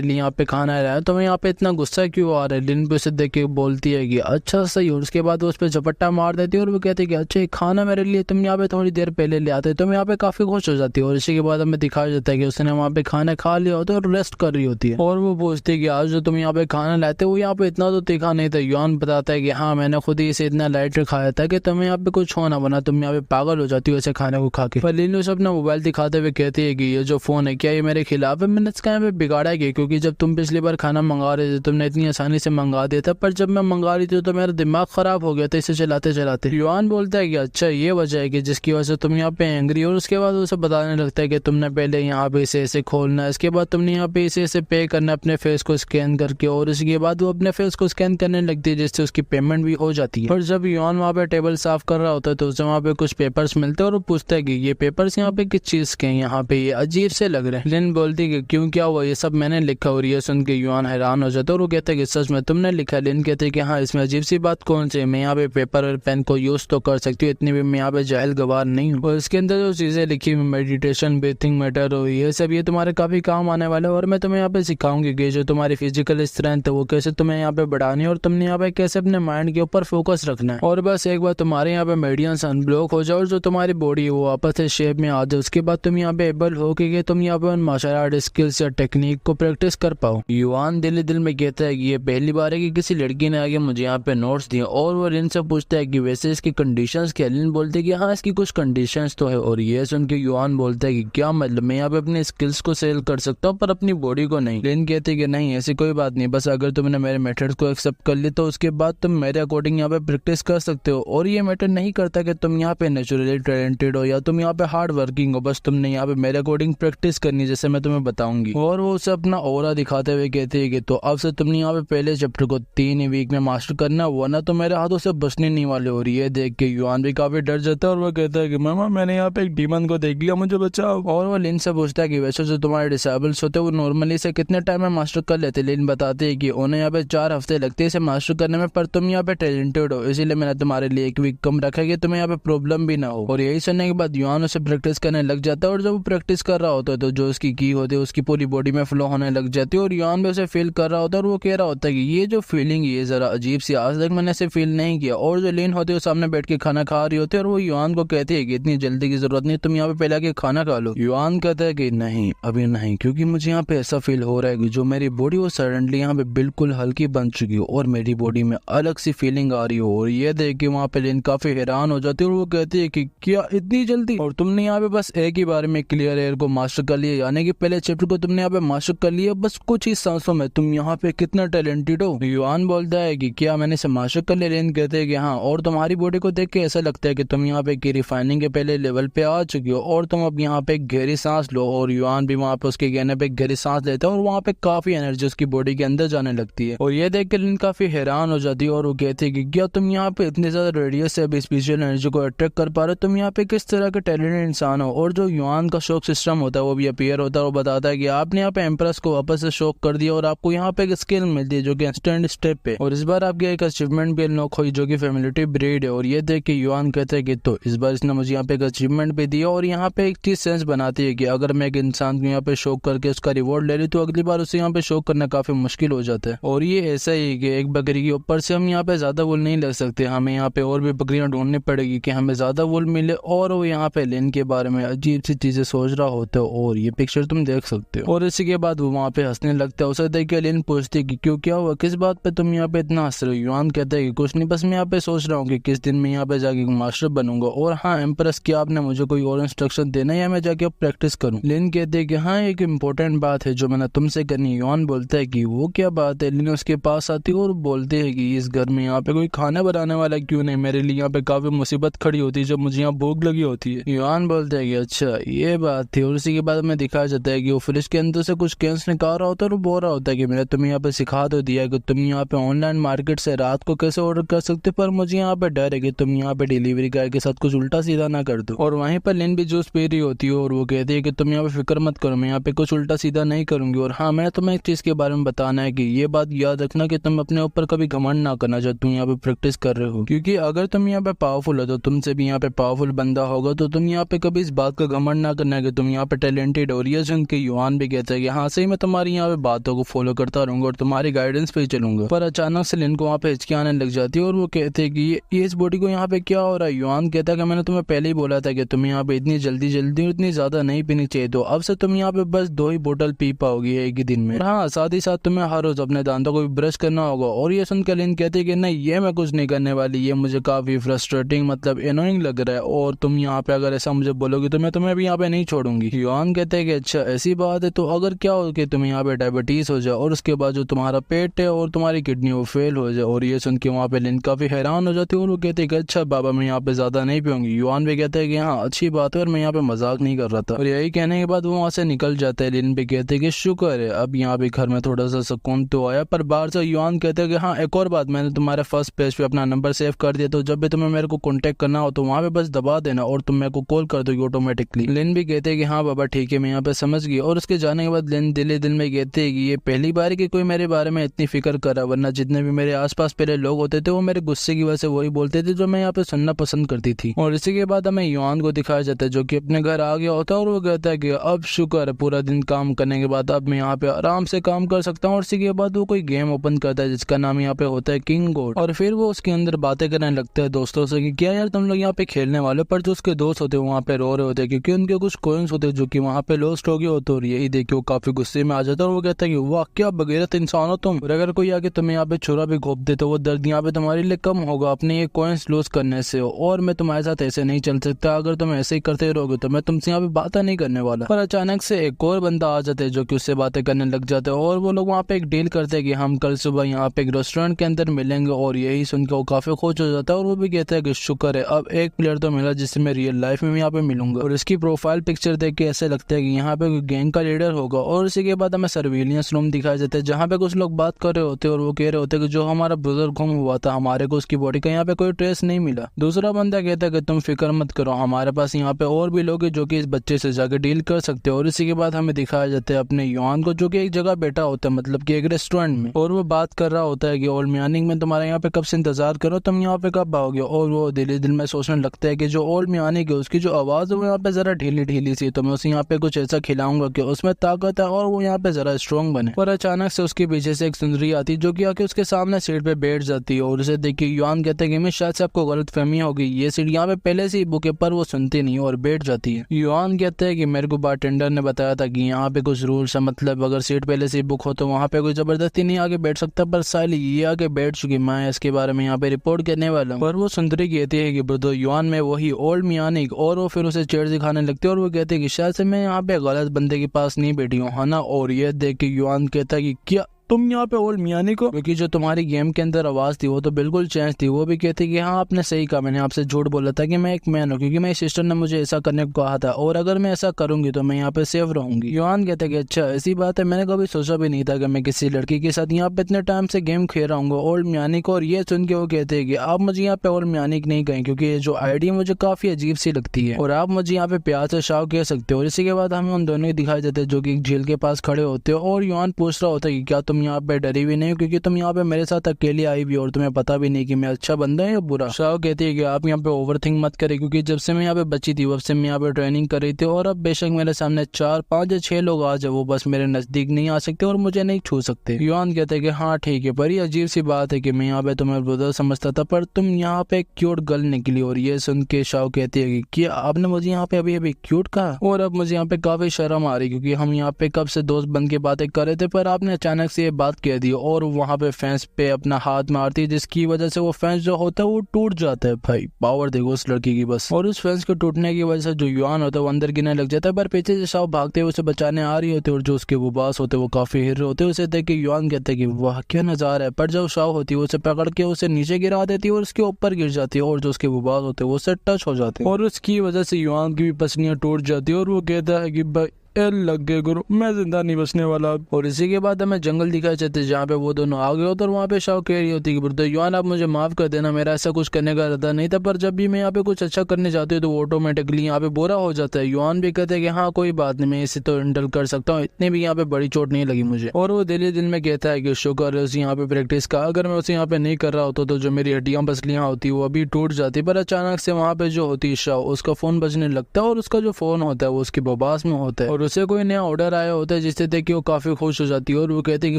लिए यहाँ पे खाना लाया, तुम्हें यहाँ पे इतना गुस्सा क्यों आ रहा है। लिन पे उसे देख के बोलती है कि अच्छा सही। और उसके बाद वो उस पर झपट्टा मार देती है और वो कहती है कि अच्छा खाना मेरे लिए तुम यहाँ पे थोड़ी देर पहले ले आते, तुम यहाँ पे काफी खुश हो जाती है। और इसी के बाद हमें दिखाया जाता है कि उसने वहाँ पे खाना खा लिया होता है और रेस्ट कर रही होती है। और वो पूछती है कि आज जो तुम यहाँ पे खाना लाते वो यहाँ पे इतना तो तीखा नहीं था। युआन बताता है कि हाँ मैंने खुद ही इसे इतना लाइट खाया था कि तुम्हें यहाँ पे कुछ होना बना, तुम यहाँ पे पागल हो जाती हो ऐसे खाने को खा के। पर लिन उसे अपना मोबाइल दिखाते हुए कहती है कि ये जो फोन है क्या ये मेरे खिलाफ है, मैंने इसका यहाँ पे बिगाड़ा गया, क्योंकि जब तुम पिछली बार खाना मंगा रहे थे तुमने इतनी आसानी से मंगा दिया था, पर जब मैं मंगा रही थी तो मेरा दिमाग खराब हो गया था इसे चलाते चलाते। युआन बोलता है कि अच्छा ये वजह है कि जिसकी वजह से तुम यहाँ पे एंग्री। और उसके बाद उसे बताने लगता है कि तुमने पहले यहाँ पे इसे ऐसे खोलना है, इसके बाद तुमने यहाँ पे इसे ऐसे पे करना अपने फेस को स्कैन करके। और इसके बाद वो अपने फेस को स्कैन करने लगती है जिससे उसकी पेमेंट भी हो जाती है। और जब युआन वहाँ पे टेबल साफ कर रहा होता है तो उसे वहाँ पे कुछ पेपर्स मिलते हैं और वो पूछता है कि ये पेपर्स यहाँ पे किस चीज के हैं, यहाँ पे ये अजीब से लग रहे हैं। लिन बोलती है कि क्यों क्या हुआ, ये सब मैंने लिखा। और ये सुन के युआन हैरान हो जाता है और वो कहता है कि सच में तुमने लिखा। लिन कहते हैं कि हाँ इसमें अजीब सी बात कौन सी है, मैं यहाँ पे पेपर और पेन को यूज तो कर सकती हूँ, इतनी भी मैं यहाँ पे जाहिल गवार नहीं हूँ। और इसके अंदर जो चीजें लिखी हुई मेडिटेशन, ब्रीथिंग मैटर और ये सब, ये तुम्हारे काफी काम आने वाला है। और मैं तुम्हें यहाँ पे सिखाऊंगी कि जो तुम्हारी फिजिकल स्ट्रेंथ है वो कैसे तुम्हें यहाँ पे बढ़ानी है और तुमने यहाँ पे कैसे अपने माइंड के ऊपर फोकस रखना है। और बस एक बार तुम्हारे यहाँ पे मेडियंस अनब्लॉक हो जाए और जो तुम्हारी बॉडी है वो वापस से शेप में आ जाए, उसके बाद तुम यहाँ पे एबल हो कि तुम यहाँ पे मार्शल आर्ट स्किल्स या टेक्निक को प्रैक्टिस कर पाओ। युआन दिल में कहता है कि ये पहली बार है कि किसी लड़की ने आगे मुझे यहाँ पे नोट्स दिए। और वो लिन से पूछता है कि वैसे इसकी कंडीशंस क्या। लिन बोलते है कि हाँ इसकी कुछ कंडीशंस तो है। और ये सुन के युआन बोलता है कि क्या मतलब, मैं यहाँ पे अपने स्किल्स को सेल कर सकता हूँ पर अपनी बॉडी को नहीं। लिन कहते है कि नहीं ऐसी कोई बात नहीं, बस अगर तुमने मेरे मेथड्स को एक्सेप्ट कर ली तो उसके बाद तुम मेरे अकॉर्डिंग यहाँ पे प्रैक्टिस कर सकते हो। और ये मैटर नहीं करता कि तुम यहाँ पे नेचुरली टैलेंटेड हो या तुम यहाँ पे हार्ड वर्किंग हो, बस तुमने यहाँ पे मेरे अकॉर्डिंग प्रैक्टिस करनी जैसे मैं तुम्हें बताऊंगी। और वो उसे अपना ऑरा दिखाते हुए कहती है कि तो अब से तुमने यहाँ पे पहले चैप्टर को 3 वीक में मास्टर करना, वरना तो मेरे हाथों से बचने नहीं वाले। और ये देख के युआन भी काफी डर जाता है और वो कहता है कि मामा मैंने यहाँ पे एक डीमन को देख लिया, मुझे बचाओ। और वो लिन से पूछता है कि वैसे जो तुम्हारे डिसेबल्स होते हैं वो नॉर्मली से कितने टाइम में मास्टर कर लेते। लिन बताते है कि उन्हें यहाँ पे 4 हफ्ते लगते हैं इसे मास्टर करने में, पर तुम यहाँ पे टैलेंटेड हो इसीलिए मैंने तुम्हारे लिए 1 वीक कम रखा है कि तुम्हें यहाँ पे प्रॉब्लम भी ना हो। और यही सुनने के बाद युआन उसे प्रैक्टिस करने लग जाता है। और जब वो प्रैक्टिस कर रहा होता है तो जो उसकी की होती है उसकी पूरी बॉडी में फ्लो होने लग जाती है। और युआन भी उसे फील कर रहा होता है और वो कह रहा होता है कि ये जो फीलिंग ये जरा अजीब सी, आज तक मैंने इसे फील नहीं किया। और जो लिन होती है वो सामने बैठ के खाना खा रही होती है और वो युआन को कहती है कि इतनी जल्दी की जरूरत नहीं, तुम यहाँ पे पहले आके खाना खा लो। युआन कहता है कि नहीं अभी नहीं, क्योंकि मुझे यहाँ पे ऐसा फील हो रहा है कि जो मेरी बॉडी वो सडनली यहाँ पे बिल्कुल हल्की बन चुकी हो और मेरी बॉडी में अलग सी फीलिंग आ रही हो। और ये देख के वहाँ पे लिन काफी हैरान हो जाती है और वो कहती है कि क्या इतनी जल्दी, और तुमने यहाँ पे बस एक ही बार में क्लियर एयर को मास्टर कर लिया, यानी कि पहले चैप्टर को तुमने यहाँ पे मास्टर कर लिया बस कुछ ही सांसों में, तुम यहाँ पे कितना टैलेंटेड हो। युआन बोलता है कि क्या मैंने इसे मास्टर कर लिया। लिन कहते हैं कि हाँ, और तुम्हारी बॉडी को देख के ऐसा लगता है कि तुम यहाँ पे की रिफाइनिंग के पहले लेवल पे आ चुकी हो और तुम अब यहाँ पे गहरी सांस लो। और युआन भी वहाँ पे उसके कहने पे गहरी सांस लेता है और वहाँ पे काफी एनर्जी उसकी बॉडी के अंदर जाने लगती है। और ये देख के लिन काफी हैरान हो जाती है और वो कहती है कि क्या तुम यहाँ पे इतने ज्यादा रेडियस से अभी स्पेशल एनर्जी को अट्रैक्ट कर पा रहे हो, तुम यहाँ पे किस तरह के टैलेंटेड इंसान हो। और जो युआन का शॉक सिस्टम होता है वो भी अपीयर होता है और बताता है कि आपने यहाँ पे एम्प्रेस को वापस से शॉक कर दिया और आपको यहाँ पे एक स्किल मिलती है जो कि इंस्टेंट स्टेप पे, और इस बार आपकी एक अचीवमेंट भी अनलॉक हुई जो कि फैमिलिटी ब्रीड है। और ये देख के युआन कहते हैं कि तो इस बार इसने मुझे यहाँ पे एक अचीवमेंट भी दिया। और यहाँ पे एक चीज सेंस बनाती है कि अगर मैं एक इंसान को यहाँ पे शॉक करके उसका रिवॉर्ड ले ली तो अगली बार उसे यहाँ पे शॉक करना काफी मुश्किल हो जाता है। और ये ऐसा ही कि एक बकरी के ऊपर से हम यहाँ पे ज्यादा वूल नहीं ले सकते, हमें यहाँ पे और भी बकरियां ढूंढनी पड़ेगी कि हमें ज्यादा वूल मिले। और वो यहाँ पे लिन के बारे में अजीब सी चीजें सोच रहा होता है और ये पिक्चर तुम देख सकते हो। और इसी के बाद वो वहाँ पे हंसने लगता है। उसे देख के लिन पूछती है कि क्यों, क्या हुआ, किस बात पे तुम यहाँ पे इतना हंस रहे हो। युआन कहता है कि कुछ नहीं, बस मैं यहाँ पे सोच रहा हूँ कि किस दिन मैं यहाँ पे जाके मास्टर बनूंगा। और हाँ एम्प्रेस, क्या आपने मुझे कोई और इंस्ट्रक्शन देना है या मैं जाके प्रैक्टिस करूँ। लिन कहते है कि हाँ एक इम्पोर्टेंट बात है जो मैंने तुमसे करनी है। युआन बोलता है कि वो क्या बात है। लिन उसके पास आती है और बोलते है कि इस घर में यहाँ पे कोई खाना बनाने वाला क्यों नहीं, मेरे लिए यहाँ पे काफी मुसीबत खड़ी होती है जब मुझे यहाँ भूख लगी होती है। युआन युआन बोलते हैं कि अच्छा ये बात थी। और उसी के बाद हमें दिखाया जाता है कि वो फ्रिज के अंदर से कुछ कैंस निकाल रहा होता है और बोल रहा होता है कि मैंने तुम्हें यहाँ पे सिखा तो दिया कि तुम यहाँ पे ऑनलाइन मार्केट से रात को कैसे ऑर्डर कर सकते, पर मुझे यहाँ पे डर है कि तुम यहाँ पे डिलीवरी गाय के साथ कुछ उल्टा सीधा ना कर दो। और वहीं पर लिन भी जूस पी रही होती है और वो कहती है कि तुम यहाँ पे फिक्र मत करो, मैं यहाँ पे कुछ उल्टा सीधा नहीं करूंगी। और हाँ, मैंने तुम्हें एक चीज के बारे में बताना है कि ये बात याद रखना कि तुम अपने ऊपर कभी घमंड ना करना जब तुम यहाँ पे प्रैक्टिस कर रहे हो, क्योंकि अगर तुम यहाँ पे पावरफुल हो तो तुमसे भी यहाँ पे पावरफुल बंदा होगा, तो तुम यहाँ पे कभी इस बात का घमंड ना करना कि तुम यहाँ पे टैलेंटेड हो। ये सुन के युआन भी कहता है कि हाँ सही, मैं तुम्हारी यहाँ पे बातों को फॉलो करता रहूंगा और तुम्हारी गाइडेंस पे ही चलूंगा। पर अचानक से लिन को वहाँ पे हिचकी आने लग जाती है और वो कहते हैं कि ये इस बॉडी को यहाँ पे क्या हो रहा है। युआन कहता है कि मैंने तुम्हें पहले ही बोला था कि तुम्हें यहाँ पे इतनी जल्दी जल्दी इतनी ज्यादा नहीं पीनी चाहिए, तो अब से तुम यहाँ पे बस 2 ही बोतल पी पाओगी एक ही दिन में। और हाँ, साथ ही साथ तुम्हें हर रोज अपने दांतों को भी ब्रश करना होगा। और ये सुनकर लिन कहती है कि नहीं, ये मैं कुछ नहीं करने वाली, ये मुझे काफी फ्रस्ट्रेटिंग मतलब एनोइंग लग रहा है और तुम यहाँ पे अगर ऐसा मुझे बोलोगी तो मैं तुम्हें भी यहाँ पे नहीं छोड़ूंगी। युआन कहते हैं कि अच्छा ऐसी बात है, तो अगर क्या हो कि तुम्हें यहाँ पे डायबिटीज हो जाए और उसके बाद जो तुम्हारा पेट है और तुम्हारी किडनी वो फेल हो जाए। और ये सुन के वहाँ पे लिन काफी हैरान हो जाती है और वो कहते हैं कि अच्छा बाबा, मैं यहाँ पे ज्यादा नहीं पीऊंगी। युआन भी कहते हैं कि हाँ अच्छी बात है और मैं यहाँ पे मजाक नहीं कर रहा था। और यही कहने के बाद वो वहाँ से निकल जाता है। लिन भी कहते हैं कि शुक्र है अब यहाँ पे घर में थोड़ा सा सुकून तो आया। पर बाहर से युआन कहते हैं कि हाँ एक और बात, मैंने तुम्हारे फर्स्ट पेज पे अपना नंबर सेव कर दिया, तो जब भी तुम्हें मेरे को कॉन्टेक्ट करना हो तो वहाँ पे बस दबा देना और तुम मेरे को कॉल कर दोगे ऑटोमेटिकली। लिन भी कहते हैं कि हाँ बाबा ठीक है, मैं यहाँ पे समझ गई। और उसके जाने के बाद लिन दिल में कहते हैं कि ये पहली बार है कि कोई मेरे बारे में इतनी फिक्र कर रहा, वरना जितने भी मेरे आसपास पहले लोग होते थे वो मेरे गुस्से की वजह से वही बोलते थे जो मैं यहाँ पे सुनना पसंद करती थी। और इसी के बाद हमें युआन को दिखाया जाता है जो कि अपने घर आ गया होता है और वो कहता है कि अब शुक्र है, पूरा दिन काम करने के बाद अब मैं यहाँ पे आराम से काम कर सकता हूँ। और इसी के बाद वो कोई गेम ओपन करता है जिसका नाम यहाँ पे होता है किंग गोड। और फिर वो उसके अंदर बातें करने लगता है दोस्तों से कि क्या यार तुम लोग यहाँ पे खेलने वाले, पर जो उसके दोस्त होते हैं वहाँ पे रो रहे होते हैं क्योंकि उनके कुछ कॉइन्स होते हैं जो कि वहाँ पे लॉस्ट हो गए होते। और यही देख के वो काफी गुस्से में आ जाता है और वो कहता है कि वाह क्या बगैरत इंसान हो तुम, और अगर कोई आके तुम्हें यहाँ पे छुरा भी घोप दे तो वो दर्द यहाँ पे तुम्हारे लिए कम होगा अपने ये कॉइन्स लॉस करने से। और मैं तुम्हारे साथ ऐसे नहीं चल सकता, अगर तुम ऐसे ही करते रहोगे तो मैं तुमसे यहाँ पे बातें नहीं करने वाला। पर अचानक से एक और बंदा आ जाता है जो कि उससे बातें करने लग जाते हैं और वो लोग वहाँ पे एक डील करते हैं कि हम कल सुबह यहाँ पे एक रेस्टोरेंट के अंदर मिलेंगे। और यही सुनकर वो काफी खुश हो जाता है और वो भी कहता है कि शुक्र है अब एक प्लेयर तो मिला जिससे मैं रियल लाइफ में यहाँ पे मिलूंगा। और इसकी प्रोफाइल पिक्चर देख के ऐसे लगता है कि यहाँ पे गैंग का लीडर होगा। और इसी के बाद हमें सर्विलियंस रूम दिखाया जाता है जहाँ पे कुछ लोग बात कर रहे होते हैं और वो कह रहे होते हैं कि जो हमारा ब्रदर गुम हुआ था हमारे को उसकी बॉडी का यहाँ पे कोई ट्रेस नहीं मिला। दूसरा बंदा कहता है कि तुम फिक्र मत करो, हमारे पास यहाँ पे और भी लोग हैं जो कि इस बच्चे से जाकर डील कर सकते हैं। और इसी के बाद हमें दिखाया जाता है अपने युआन को जो कि एक जगह बैठा होता है, मतलब कि एक रेस्टोरेंट में, और वो बात कर रहा होता है कि ओल्ड मियानिंग में तुम्हारा यहाँ पे कब से इंतजार करो, तुम यहाँ पे कब आओगे। और वो दिल में सोचने लगता है कि जो ओल्ड मियानिंग है उसकी जो आवाज है वो यहाँ पे जरा ढीली ढीली सी, तो मैं उसे यहाँ पे कुछ ऐसा खिलाऊंगा कि उसमें ताकत है और वो यहाँ पे जरा स्ट्रॉन्ग बने। पर अचानक से उसके पीछे से एक सुंदरी आती जो कि आके उसके सामने सीट पे बैठ जाती है। और उसे देख के युआन कहते हैं कि मैं शायद से आपको गलत फहमी होगी, ये सीट यहाँ पे पहले से ही बुक है, पर वो सुनती नहीं और बैठ जाती है। युआन कहते हैं कि मेरे को बारटेंडर ने बताया था कि यहाँ पे कुछ रूल्स है, मतलब अगर सीट पहले से बुक हो तो वहाँ पे कोई जबरदस्ती नहीं आगे बैठ सकता, पर साली ये आगे बैठ चुकी, मैं इसके बारे में यहाँ पे रिपोर्ट करने वाला हूँ। पर वो सुंदरी कहती है कि ब्रदर युआन में वही ओल्ड मियानिक, और वो फिर उसे चेयर दिखाने लगती है और वो कहते हैं कि शायद से मैं यहाँ पे गलत बंदे के पास नहीं बैठी हूँ, है ना। और ये देख के युआन कहता है कि क्या तुम यहाँ पे ओल्ड मियानी को, क्योंकि जो तुम्हारी गेम के अंदर आवाज थी वो तो बिल्कुल चेंज थी। वो भी कहती कि हाँ आपने सही कहा, मैंने आपसे झूठ बोला था कि मैं एक मैन हूँ, क्योंकि मेरी सिस्टर ने मुझे ऐसा करने को कहा था और अगर मैं ऐसा करूंगी तो मैं यहाँ पे सेफ रहूंगी। युआन कहते कि अच्छा ऐसी बात है, मैंने कभी सोचा भी नहीं था कि मैं किसी लड़की के साथ यहाँ पे इतने टाइम से गेम खेल रहा हूँ ओल्ड मियानी को। और ये सुन के वो कहते हैं कि आप मुझे यहाँ पे ओल्ड मियानी नहीं कहें, क्योंकि ये जो आईडी मुझे काफी अजीब सी लगती है और आप मुझे यहाँ पे प्यार से शाव कह सकते हो। और इसी के बाद हमें उन दोनों ही दिखाई देते हैं जो कि झील के पास खड़े होते हो और युआन पूछ रहा होता है कि क्या तुम यहाँ पे डरी नहीं, क्योंकि तुम यहाँ पे मेरे साथ अकेली आई भी और तुम्हें पता भी नहीं कि मैं अच्छा बंदा है या बुरा। शाओ कहती है कि आप यहाँ पे ओवरथिंक मत करें, क्योंकि जब से मैं यहाँ पे बची थी वब से मैं यहाँ पे ट्रेनिंग कर रही थी और अब बेशक मेरे सामने 4, 5 या 6 लोग आ जाए वो बस मेरे नजदीक नहीं आ सकते और मुझे नहीं छू सकते। युआन कहते हैं कि हाँ ठीक है, पर ये अजीब सी बात है कि मैं यहाँ पे तुम्हें ब्रदर समझता था पर तुम यहाँ पे क्यूट गर्ल निकली। और ये सुन के शाओ कहती है कि आपने मुझे यहाँ पे अभी क्यूट कहा और अब मुझे यहाँ पे काफी शर्म आ रही, क्योंकि हम यहाँ पे कब से दोस्त बन के बातें कर रहे थे, पर आपने अचानक से ये बात कह दी और वहाँ पे फेंस पे अपना हाथ मारती है, जिसकी वजह से वो फेंस जो होता है वो टूट जाता है। भाई पावर देखो उस लड़की की बस। और उस फेंस के टूटने की वजह से जो युआन होता है वो अंदर गिरने लग जाता है, पर पीछे से शाओ भागते हुए उसे बचाने आ रही होती है और जो उसके वो बॉस होते हैं वो काफी हिर रहे होते हैं। उसे देख के युआन कहते हैं कि वाह क्या नजारा है, पर जब शाओ होती है उसे पकड़ के उसे नीचे गिरा देती है और उसके ऊपर गिर जाती है और जो उसके वो बॉस होते हैं वो उससे टच हो जाते हैं और उसकी वजह से युआन की भी पसलियां टूट जाती है और वो कहता है कि भाई लग गए गुरु, मैं जिंदा नहीं बचने वाला। और इसी के बाद हमें जंगल दिखाई जाते जहाँ पे वो दोनों आ गए होते और वहाँ पे शाओ कह रही होती है कि ब्रदर युआन आप मुझे माफ कर देना, मेरा ऐसा कुछ करने का इरादा नहीं था, पर जब भी मैं यहाँ पे कुछ अच्छा करने जाती हूँ तो वो ऑटोमेटिकली यहाँ पे बुरा हो जाता है। युआन भी कहते हैं कि हाँ कोई बात नहीं, मैं इसे तो हैंडल कर सकता हूँ, इतनी भी यहाँ पे बड़ी चोट नहीं लगी मुझे। और वो दिल ही दिल में कहता है कि शुक्र है उसे यहाँ पे प्रैक्टिस का, अगर मैं उसे यहाँ पे नहीं कर रहा होता तो जो मेरी हड्डियां पसलियां होती वो अभी टूट जाती। पर अचानक से वहाँ पे जो होती शाओ उसका फोन बजने लगता है और उसका जो फोन होता है वो उसकी बबास में होता है और उसे कोई नया ऑर्डर आया होता है जिससे देख के वो काफी खुश हो जाती है और वो कहती है कि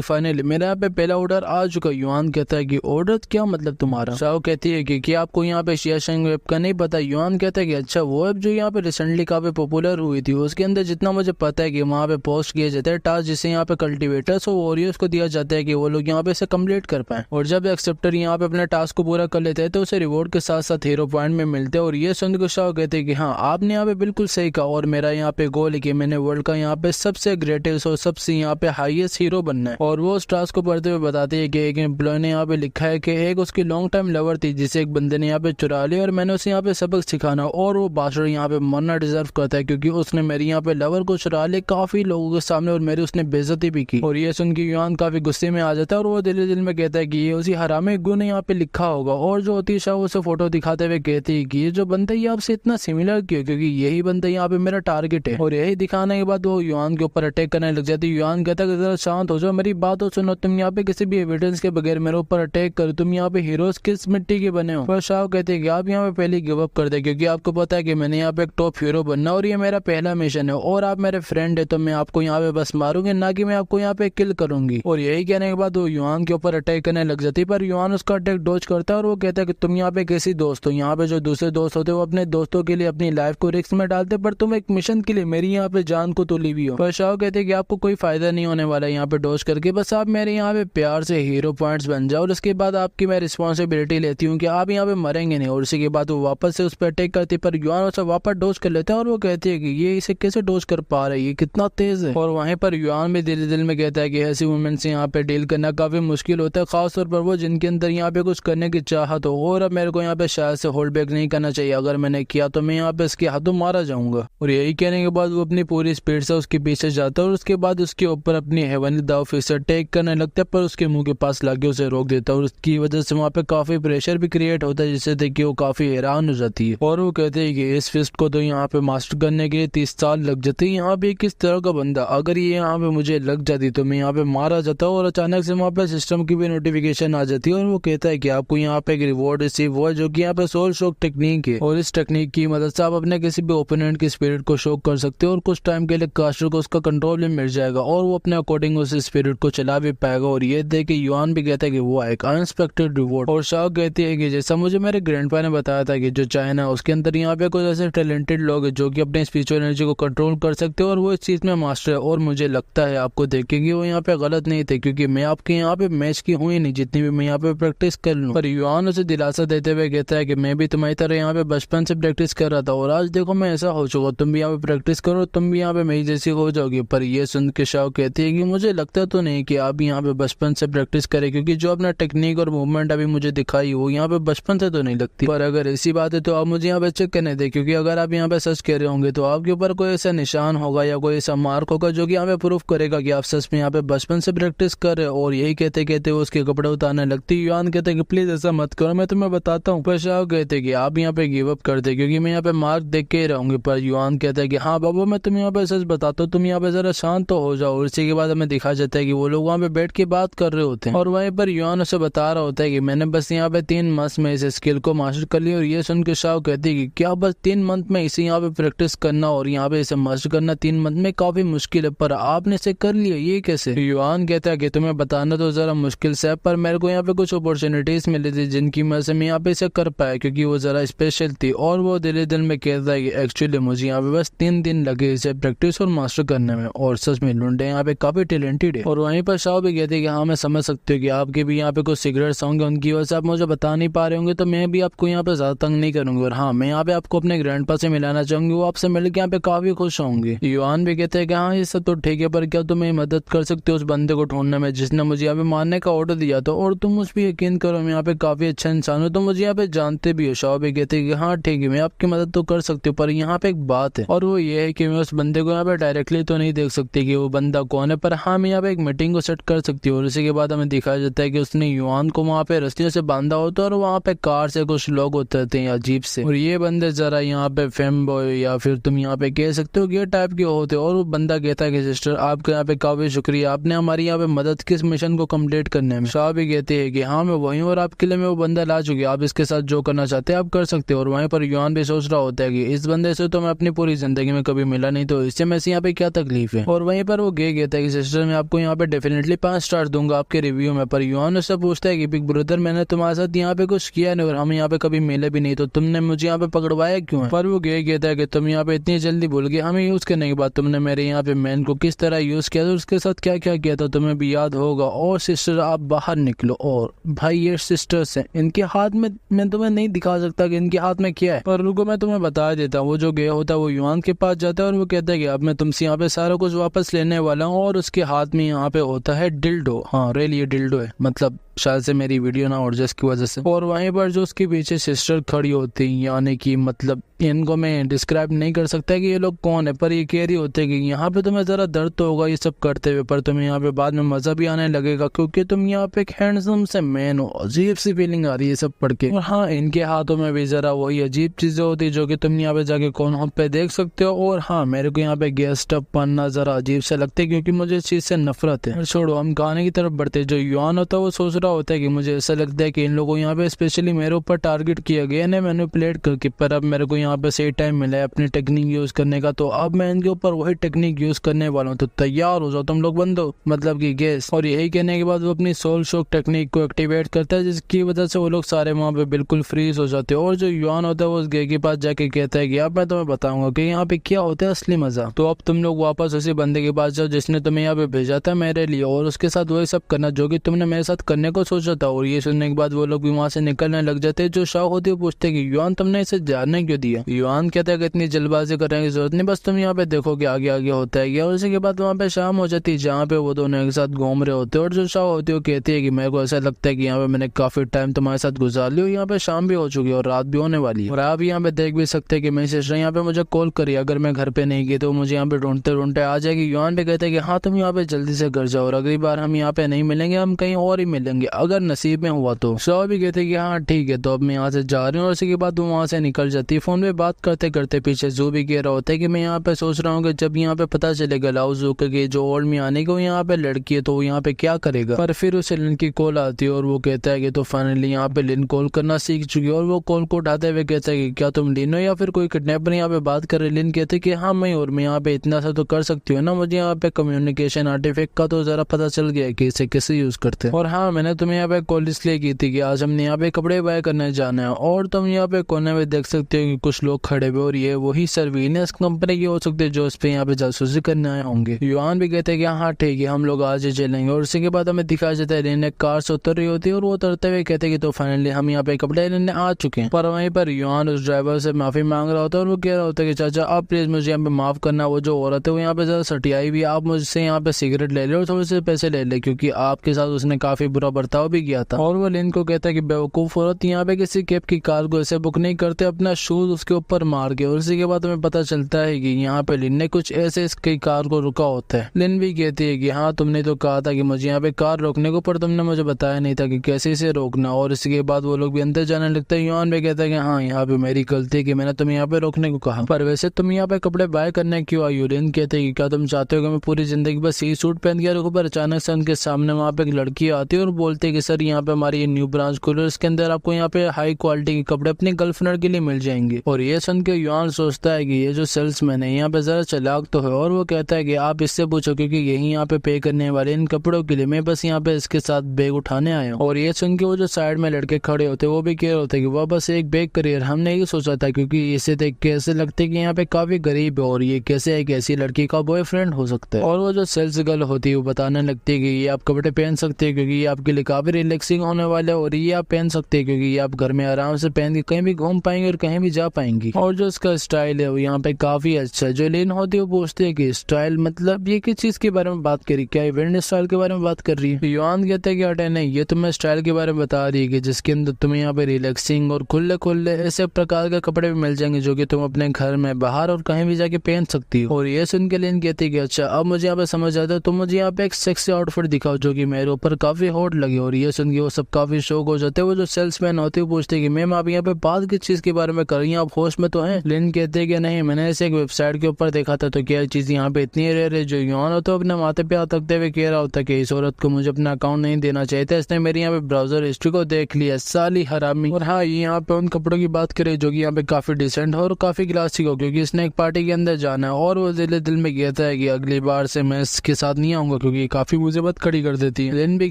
फाइनली मेरे यहाँ पे पहला ऑर्डर आ चुका। युआन कहता है कि ऑर्डर क्या मतलब तुम्हारा? शाओ कहती है कि आपको यहाँ पे शियाशेंग वेब का नहीं पता? युआन कहता है कि अच्छा वो वेब जो यहाँ पे रिसेंटली काफी पॉपुलर हुई थी, उसके अंदर जितना मुझे पता है कि वहाँ पे पोस्ट किया जाता है टास्क जिसे यहाँ पे कल्टिवेटर्स और वॉरियर्स को दिया जाता है कि वो लोग यहाँ पे इसे कम्प्लीट कर पाए और जब एक्सेप्टर यहाँ पे अपने टास्क को पूरा कर लेते हैं तो उसे रिवॉर्ड के साथ साथ हीरो पॉइंट में मिलते हैं। और ये सुन के शाओ कहते हैं कि हाँ आपने यहाँ पे बिल्कुल सही कहा और मेरा यहाँ पे गोल है कि मैंने वर्ल्ड का यहाँ पे सबसे ग्रेटेस्ट और सबसे यहाँ पे हाईएस्ट हीरो बनना है। और वो उस टास्क को पढ़ते हुए बताते हैं कि एक एम्प्लॉय ने यहाँ पे लिखा है कि एक उसकी लॉन्ग टाइम लवर थी जिसे एक बंदे ने यहाँ पे चुरा लिया और मैंने उसे यहाँ पे सबक सिखाना और वो बादशाह यहाँ पे मरना डिजर्व करता है क्योंकि उसने मेरी यहाँ पे लवर को चुरा लिया काफी लोगों के सामने और मेरी उसने बेइज्जती भी की। और ये सुन के युआन काफी गुस्से में आ जाता है और वो दिल दिल में कहता है कि ये उसी हरामी गुण यहाँ पे लिखा होगा। और जो होती शाह उसे फोटो दिखाते हुए कहती है कि ये जो बंदा ये आपसे इतना सिमिलर क्यों, क्योंकि यही बंदा यहाँ पे मेरा टारगेट है। और यही दिखाने के बाद वो युआन के ऊपर अटैक करने लग जाती है। युआन कहता है कि जरा शांत हो जाओ, मेरी बात तो सुनो, तुम यहाँ पे किसी भी एविडेंस के बगैर मेरे ऊपर अटैक करो, तुम यहाँ पे हीरोज किस मिट्टी के बने हो? पर शाह कहते हैं कि आप यहाँ पे पहले गिव अप कर दे क्योंकि आपको पता है कि मैंने यहाँ पे एक टॉप हीरो बनना और ये मेरा पहला मिशन है और आप मेरे फ्रेंड है तो मैं आपको यहाँ पे बस मारूंगी ना कि मैं आपको यहाँ पे किल करूंगी। और यही कहने के बाद वो युआन के ऊपर अटैक करने लग जाती है पर युआन उसका अटैक डॉज करता है और वो कहता है कि तुम यहाँ पे कैसी दोस्त हो, यहाँ पे जो दूसरे दोस्त होते हैं वो अपने दोस्तों के लिए अपनी लाइफ को रिस्क में डालते, पर तुम एक मिशन के लिए मेरी यहाँ पे जान को तुली हुई हो। पर शाह कहते हैं कि आपको कोई फायदा नहीं होने वाला यहाँ पे डॉज करके, बस आप मेरे यहाँ पे प्यार से हीरो पॉइंट्स बन जाओ और उसके बाद आपकी मैं रिस्पॉन्सिबिलिटी लेती हूँ कि आप यहाँ पे मरेंगे नहीं। और उसी के बाद वो वापस से उस पर अटैक करती है पर युआन उसे वापस डॉज कर लेता है और वो कहती है कि ये इसे कैसे डॉज कर पा रही है, कितना तेज है। और वहीं पर युआन भी दिल में कहता है कि ऐसी वुमेन से यहाँ पे डील करना काफी मुश्किल होता है, खासतौर पर वो जिनके अंदर यहाँ पे कुछ करने की चाहत हो। और अब मेरे को यहाँ पे शायद से होल्ड बैक नहीं करना चाहिए, अगर मैंने किया तो मैं यहाँ पे इसके हाथों मारा जाऊंगा। और यही कहने के बाद वो अपनी पूरी स्पीड से उसके पीछे जाता है और उसके बाद उसके ऊपर अपनी हेवनली दाव फिर से अटैक करने लगता है पर उसके मुंह के पास लाके उसे रोक देता है और उसकी वजह से वहाँ पे काफी प्रेशर भी क्रिएट होता है जिससे देख के वो काफी हैरान हो जाती है। और वो कहते हैं कि इस फिस्ट को तो यहाँ पे मास्टर करने के लिए 30 साल लग जाते हैं, यहाँ पे किस तरह का बंदा, अगर ये यहाँ पे मुझे लग जाती तो मैं यहाँ पे मारा जाता। और अचानक से वहाँ पे सिस्टम की भी नोटिफिकेशन आ जाती है और वो कहता है कि आपको यहाँ पे एक रिवॉर्ड रिसीव हुआ जो कि यहाँ पे सोल शॉक टेक्निक है और इस टेक्निक की मदद से आप अपने किसी भी ओपोनेंट की स्पिरिट को शॉक कर सकते हो और कुछ टाइम के लिए कास्टर को उसका कंट्रोल भी मिल जाएगा और वो अपने अकॉर्डिंग उस स्पिरिट को चला भी पाएगा। और ये देख के युआन भी कहता है कि वो एक अनएक्सपेक्टेड रिवॉर्ड। और शाह कहती है कि जैसा मुझे मेरे ग्रैंडपा ने बताया था कि जो चाइना है उसके अंदर यहाँ पे कुछ ऐसे टैलेंटेड लोग हैं जो कि अपने स्पिरिचुअल एनर्जी को कंट्रोल कर सकते हैं और वो इस चीज में मास्टर है। और मुझे लगता है आपको देखेंगे वो यहाँ पे गलत नहीं थे क्योंकि मैं आपके यहाँ पे मैच की हुई नहीं जितनी भी मैं यहाँ पे प्रैक्टिस कर लूँ। पर युआन उसे दिलासा देते हुए कहता है कि मैं भी तुम्हारी तरह यहाँ पे बचपन से प्रैक्टिस कर रहा था और आज देखो मैं ऐसा हो चुका, तुम भी यहाँ पे प्रैक्टिस करो, तुम भी यहाँ पे मेरी जैसी हो जाओगी। पर ये सुन के शाह कहती है कि मुझे लगता तो नहीं कि आप यहाँ पे बचपन से प्रैक्टिस करें क्योंकि जो अपना टेक्निक और मूवमेंट अभी मुझे दिखाई वो यहाँ पे बचपन से तो नहीं लगती। पर अगर ऐसी बात है तो आप मुझे यहाँ पे चेक करने दें क्योंकि अगर आप यहाँ पे सच कह रहे होंगे तो आपके ऊपर कोई ऐसा निशान होगा या कोई ऐसा मार्क होगा जो कि यहाँ पे प्रूफ करेगा कि आप सच में यहाँ पे बचपन से प्रैक्टिस कर रहे हो। और यही कहते कहते उसके कपड़े उतारने लगती। युआन कहते कि प्लीज ऐसा मत करो, मैं तुम्हें बताता हूँ। पर शाह कहते कि आप यहाँ पे गिव अप कर दे क्योंकि मैं यहाँ पे मार्क देख के ही रहूंगी। पर युआन कहता है कि हाँ बाबा मैं तुम्हें यहाँ पे सच बताता हूँ, तुम यहाँ पे जरा शांत तो हो जाओ। और इसी के बाद हमें दिखा जाता है कि वो लोग वहाँ पे बैठ के बात कर रहे होते हैं और वहीं पर युआन उसे बता रहा होता है कि मैंने बस यहाँ पे 3 मंथ में इस स्किल को मास्टर कर लिया। और ये सुन के शाह कहती है कि क्या बस 3 मंथ में इसे यहाँ पे प्रैक्टिस करना और यहाँ पे इसे मास्टर करना 3 मंथ में काफी मुश्किल है, पर आपने इसे कर लिया, ये कैसे? युआन कहता है कि तुम्हें बताना तो जरा मुश्किल से है पर मेरे को यहाँ पे कुछ अपॉर्चुनिटीज मिली थी जिनकी वजह से मैं यहाँ पे इसे कर पाया क्योंकि वो जरा स्पेशल थी। और वो दिल में कहता है कि एक्चुअली मुझे यहाँ पे बस 3 दिन लगे इसे प्रैक्टिस और मास्टर करने में। और सच में लुंडे यहाँ पे काफी टैलेंटेड है। और वहीं पर शाओ भी कहते हैं कि हाँ मैं समझ सकती हूँ कि आपके भी यहाँ पे कुछ सिगरेट्स होंगे, उनकी वजह से आप मुझे बता नहीं पा रहे होंगे, तो मैं भी आपको यहाँ पे ज्यादा तंग नहीं करूंगी। और हाँ, मैं यहाँ पे आपको अपने ग्रैंडपा से मिलाना चाहूंगी, वो आपसे मिलकर यहाँ पे काफी खुश होंगे। युआन भी कहते हैं कि हाँ ये सब तो ठीक है, पर क्या तुम मेरी मदद कर सकते हो उस बंदे को ढूंढने में जिसने मुझे यहाँ पे मारने का ऑर्डर दिया था। और तुम मुझ पर यकीन करो, मैं यहाँ पे काफी अच्छा इंसान हूँ, तुम मुझे यहाँ पे जानते भी हो। शाओ भी कहते हैं कि हाँ ठीक है, मैं आपकी मदद तो कर सकती हूँ, पर यहाँ पे एक बात है, और वो ये है कि मैं उस बंदे को यहाँ पे डायरेक्टली तो नहीं देख सकती कि वो बंदा कौन है, पर हाँ मैं यहाँ पे एक मीटिंग को सेट कर सकती हूँ। और इसी के बाद हमें दिखाया जाता है कि उसने युआन को वहाँ पे रस्सियों से बांधा होता है और वहाँ पे कार से कुछ लोग उतरते हैं अजीब से, और ये बंदे जरा यहाँ पे फेम बॉय या फिर तुम यहाँ पे कह सकते हो ये टाइप के होते। और वो बंदा कहता है कि सिस्टर आपका यहाँ पे काफी शुक्रिया, आपने हमारी यहाँ पे मदद की इस मिशन को कम्प्लीट करने में। शाह भी कहते हैं कि हाँ मैं वहीं, और आपके लिए मैं वो बंदा ला चुकी, आप इसके साथ जो करना चाहते हैं आप कर सकते हो। और वहीं पर युआन भी सोच रहा होता है कि इस बंदे से तो मैं अपनी पूरी जिंदगी में कभी मिला नहीं, तो इससे मैं यहाँ पे क्या तकलीफ है। और वहीं पर वो कहता है कि सिस्टर मैं आपको यहाँ पे डेफिनेटली 5 स्टार दूंगा आपके रिव्यू में। पर युआन उससे पूछता है कि बिग ब्रदर मैंने तुम्हारे साथ यहाँ पे कुछ किया नहीं और हम यहाँ पे कभी मिले भी नहीं, तो तुमने मुझे यहाँ पे पकड़वाया क्यों है। पर वो कहता है कि तुम यहाँ पे इतनी जल्दी भूल गए, हमें यूज करने के बाद तुमने मेरे यहाँ पे मैन को किस तरह यूज किया था, उसके साथ क्या क्या किया था तुम्हें भी याद होगा। और सिस्टर आप बाहर निकलो। और भाई ये सिस्टर्स हैं, इनके हाथ में मैं तुम्हें नहीं दिखा सकता कि इनके हाथ में क्या है, पर रुको मैं तुम्हें बता देता हूँ। वो जो गया होता है वो युआन के पास जाता है और वो कहता है कि अब मैं तुमसे यहाँ पे सारा कुछ वापस लेने वाला हूँ। और उसके हाथ में यहाँ पे होता है डिल्डो। हाँ रेल ये डिल्डो है, मतलब शायद से मेरी वीडियो ना और जिसकी वजह से। और वहीं पर जो उसके पीछे सिस्टर खड़ी होती है, यानी कि मतलब इनको मैं डिस्क्राइब नहीं कर सकता कि ये लोग कौन है, पर ये कह रही होते हैं कि यहाँ पे तुम्हें जरा दर्द तो होगा ये सब करते हुए, पर तुम्हें यहाँ पे बाद में मजा भी आने लगेगा क्योंकि तुम यहाँ पे एक हैंडसम से मैन हो। अजीब सी फीलिंग आ रही है सब पढ़ के। और हाँ इनके हाथों में भी जरा वही अजीब चीजें होती है जो कि तुम यहाँ पे जाके कौन पे देख सकते हो। और हाँ मेरे को यहाँ पे गैस स्टव पन्ना जरा अजीब से लगता है क्योंकि मुझे इस चीज से नफरत है। छोड़ो हम गाने की तरफ बढ़ते। जो युआन होता है वो सोच रहा होता है कि मुझे ऐसा लगता है कि इन लोगों को यहाँ पे स्पेशली मेरे ऊपर टारगेट किया गया है मैनिपुलेट करके, पर अब मेरे को यहाँ पे सही टाइम मिला है अपनी टेक्निक यूज करने का, तो अब मैं इनके ऊपर वही टेक्निक यूज करने वाला हूँ, तो तैयार हो जाओ तुम लोग बंदो, मतलब कि गैस। और यही कहने के बाद वो अपनी सोल शॉक टेक्निक को एक्टिवेट करता है जिसकी वजह से वो लोग सारे वहाँ पे बिल्कुल फ्रीज हो जाते हैं। और जो युआन होता है वो उस गे के पास जाके कहता है कि अब मैं तुम्हें बताऊंगा कि यहाँ पे क्या होता है असली मजा। तो अब तुम लोग वापस उसी बंदे के पास जाओ जिसने तुम्हें यहाँ पे भेजा था मेरे लिए, और उसके साथ वही सब करना जो कि तुमने मेरे साथ करने को सोचा था। और ये सुनने के बाद वो लोग भी वहाँ से निकलने लग जाते हैं। जो शाह होती है पूछते कि युआन तुमने इसे जानने क्यों दिया। युआन कहता है कि इतनी जल्दबाजी करने की जरूरत नहीं, बस तुम यहाँ पे देखो कि आगे आगे होता है क्या। और उसी के बाद वहाँ पे शाम हो जाती है जहाँ पे वो दोनों एक साथ घूम रहे होते हैं। और जो शाह होती है वो कहती है कि मेरे को ऐसा लगता है कि यहाँ पे मैंने काफी टाइम तुम्हारे साथ गुजार लिया, यहाँ पे शाम भी हो चुकी है और रात भी होने वाली है। और आप यहाँ पे देख भी सकते हैं कि मेरी सिस्टर यहाँ पे मुझे कॉल करी, अगर मैं घर पे नहीं गई तो मुझे यहाँ पे ढूंढते ढूंढते आ जाएगी। युआन पे कहते हैं कि हाँ तुम यहाँ पे जल्दी से घर जाओ और अगली बार हम यहाँ पे नहीं मिलेंगे, हम कहीं और ही मिलेंगे अगर नसीब में हुआ तो। शाह भी कहते हैं कि हाँ ठीक है, तो अब मैं यहाँ से जा रही हूँ। और उसी के बाद वो वहाँ से निकल जाती है। फोन पे बात करते करते पीछे जू भी कह रहा होता है कि मैं यहाँ पे सोच रहा हूँ कि जब यहाँ पे पता चलेगा लाओ जू के जो ओल्ड में आने को यहाँ पे लड़की है तो वो यहाँ पे क्या करेगा। पर फिर उसे लिन की कॉल आती है और वो कहता है कि तो फाइनली यहाँ पे लिन कॉल करना सीख चुकी है। और वो कॉल को उठाते हुए कहता है कि क्या तुम लिन हो या फिर कोई किडनैपर यहाँ पे बात कर रहे। लिन कहते कि हाँ मैं, और मैं यहाँ पे इतना सा तो कर सकती हूँ ना, मुझे यहाँ पे कम्युनिकेशन आर्टिफैक्ट का तो जरा पता चल गया कि इसे कैसे यूज करते हैं। और हाँ मैंने तुम्हें यहाँ पे कॉल इसलिए की थी कि आज हमने यहाँ पे कपड़े बाय करने जाना है। और तुम यहाँ पे कोने में देख सकते हो कि कुछ लोग खड़े हुए, और ये वही सर्विलेंस कंपनी की हो सकते हैं जो इस पे यहाँ पे जासूसी करने आए होंगे। युआन भी कहते हैं कि हाँ ठीक है हम लोग आज ही चलेंगे। और उसी के बाद हमें दिखाया जाता है लिन एक कार से उतर रही होती है और वो उतरते हुए कहते हैं कि तो फाइनली हम यहाँ पे कपड़े लेने आ चुके हैं। पर वहीं पर युआन उस ड्राइवर से माफी मांग रहा होता है और वो कह रहा होता है कि चाचा आप प्लीज मुझे यहाँ पे माफ करना, वो जो औरत है वो यहाँ पे जरा सटियाई भी, आप मुझसे यहाँ पे सिगरेट ले ले और थोड़े से पैसे ले ले क्योंकि आपके साथ उसने काफी बुरा बर्ताव भी किया था। और वो लिन को कहता है कि बेवकूफ औरत, यहाँ पे किसी कैब की कार को ऐसे बुक नहीं करते, अपना शूज उसके ऊपर मार के। और उसी के बाद हमें पता चलता है कि यहाँ पे लिन ने कुछ ऐसे इसकी कार को रुका होता है। लिन भी कहती है कि हाँ तुमने तो कहा था कि मुझे यहाँ पे कार रोकने को, पर तुमने मुझे बताया नहीं था कि कैसे इसे रोकना। और इसके बाद वो लोग भी अंदर जाने लगते हैं। युआन भी कहता है कि हाँ यहाँ पे मेरी गलती है कि मैंने तुम्हें यहाँ पे रोकने को कहा, पर वैसे तुम यहाँ पे कपड़े बाय करने क्यों आई हो। लिन कहते हैं कि क्या तुम चाहते हो कि मैं पूरी जिंदगी बस यही सूट पहन के रखूं। पर अचानक से उनके सामने वहाँ पे एक लड़की आती है और बोलते है कि सर यहाँ पे हमारी ये न्यू ब्रांच खुली है, इसके अंदर आपको यहाँ पे हाई क्वालिटी के कपड़े अपनी गर्लफ्रेंड के लिए मिल जाएंगे। और ये सुन के युआन सोचता है कि ये जो सेल्समैन है यहाँ पे जरा चालाक तो है। और वो कहता है कि आप इससे पूछो क्योंकि यही यहाँ पे पे करने वाले इन कपड़ों के लिए, मैं बस यहाँ पे इसके साथ बैग उठाने आया हूँ। और ये सुन के वो जो साइड में लड़के खड़े होते वो भी कह रहे होते कि वह बस एक बैग करियर, हमने ये सोचा था क्योंकि इसे देख के ऐसे लगते कि यहाँ पे काफी गरीब है और ये कैसे एक ऐसी लड़की का बॉयफ्रेंड हो सकता है। और वो जो सेल्स गर्ल होती है वो बताने लगती है कि ये आप कपड़े पहन सकते हैं क्योंकि ये आपके लिए काफी रिलैक्सिंग होने वाला है, और ये आप पहन सकते हैं क्योंकि ये आप घर में आराम से पहन के कहीं भी घूम पाएंगे और कहीं भी जा पाएंगी। और जो इसका स्टाइल है वो यहाँ पे काफी अच्छा है। जो लिन होती है वो पूछती है कि स्टाइल मतलब ये किस चीज के बारे में बात करी, क्या इवेंट स्टाइल के बारे में बात कर रही है। युआन कहते हैं कि अटे नहीं, ये तुम्हें स्टाइल के बारे में बता रही है कि जिसके अंदर तुम्हें यहाँ पे रिलैक्सिंग और खुले खुले ऐसे प्रकार के कपड़े भी मिल जाएंगे जो कि तुम अपने घर में बाहर और कहीं भी जाके पहन सकती हो। और ये सुन के लिन कहती है कि अच्छा अब मुझे यहाँ पे समझ आता है, तुम मुझे यहाँ पे एक सेक्सी आउटफिट दिखाओ जो कि मेरे ऊपर काफी हॉट लगे। और ये सुन के वो सब काफी शौक हो जाते हैं। वो जो सेल्समैन होते हैं पूछते हैं कि मैम आप यहाँ पे बात किस चीज के बारे में कर रही हैं, आप होश में तो हैं। लिन कहते हैं कि नहीं, मैंने ऐसे एक वेबसाइट के ऊपर देखा था तो क्या चीज यहाँ पे इतनी रेयर है। जो युआन होता है अपने माथे पे हाथ रखते हुए कह रहा होता है कि इस औरत को मुझे अपना अकाउंट नहीं देना चाहिए था, इसने मेरी यहाँ पे ब्राउजर हिस्ट्री को देख लिया, साली हरामी। और हाँ, ये यहाँ पे उन कपड़ों की बात करें जो कि यहाँ पे काफी डिसेंट हो और काफी क्लासिक हो, क्योंकि इसने एक पार्टी के अंदर जाना है। और वो दिल में कहता है कि अगली बार से मैं इसके साथ नहीं आऊंगा क्योंकि काफी मुझे बात खड़ी कर देती है। लिन भी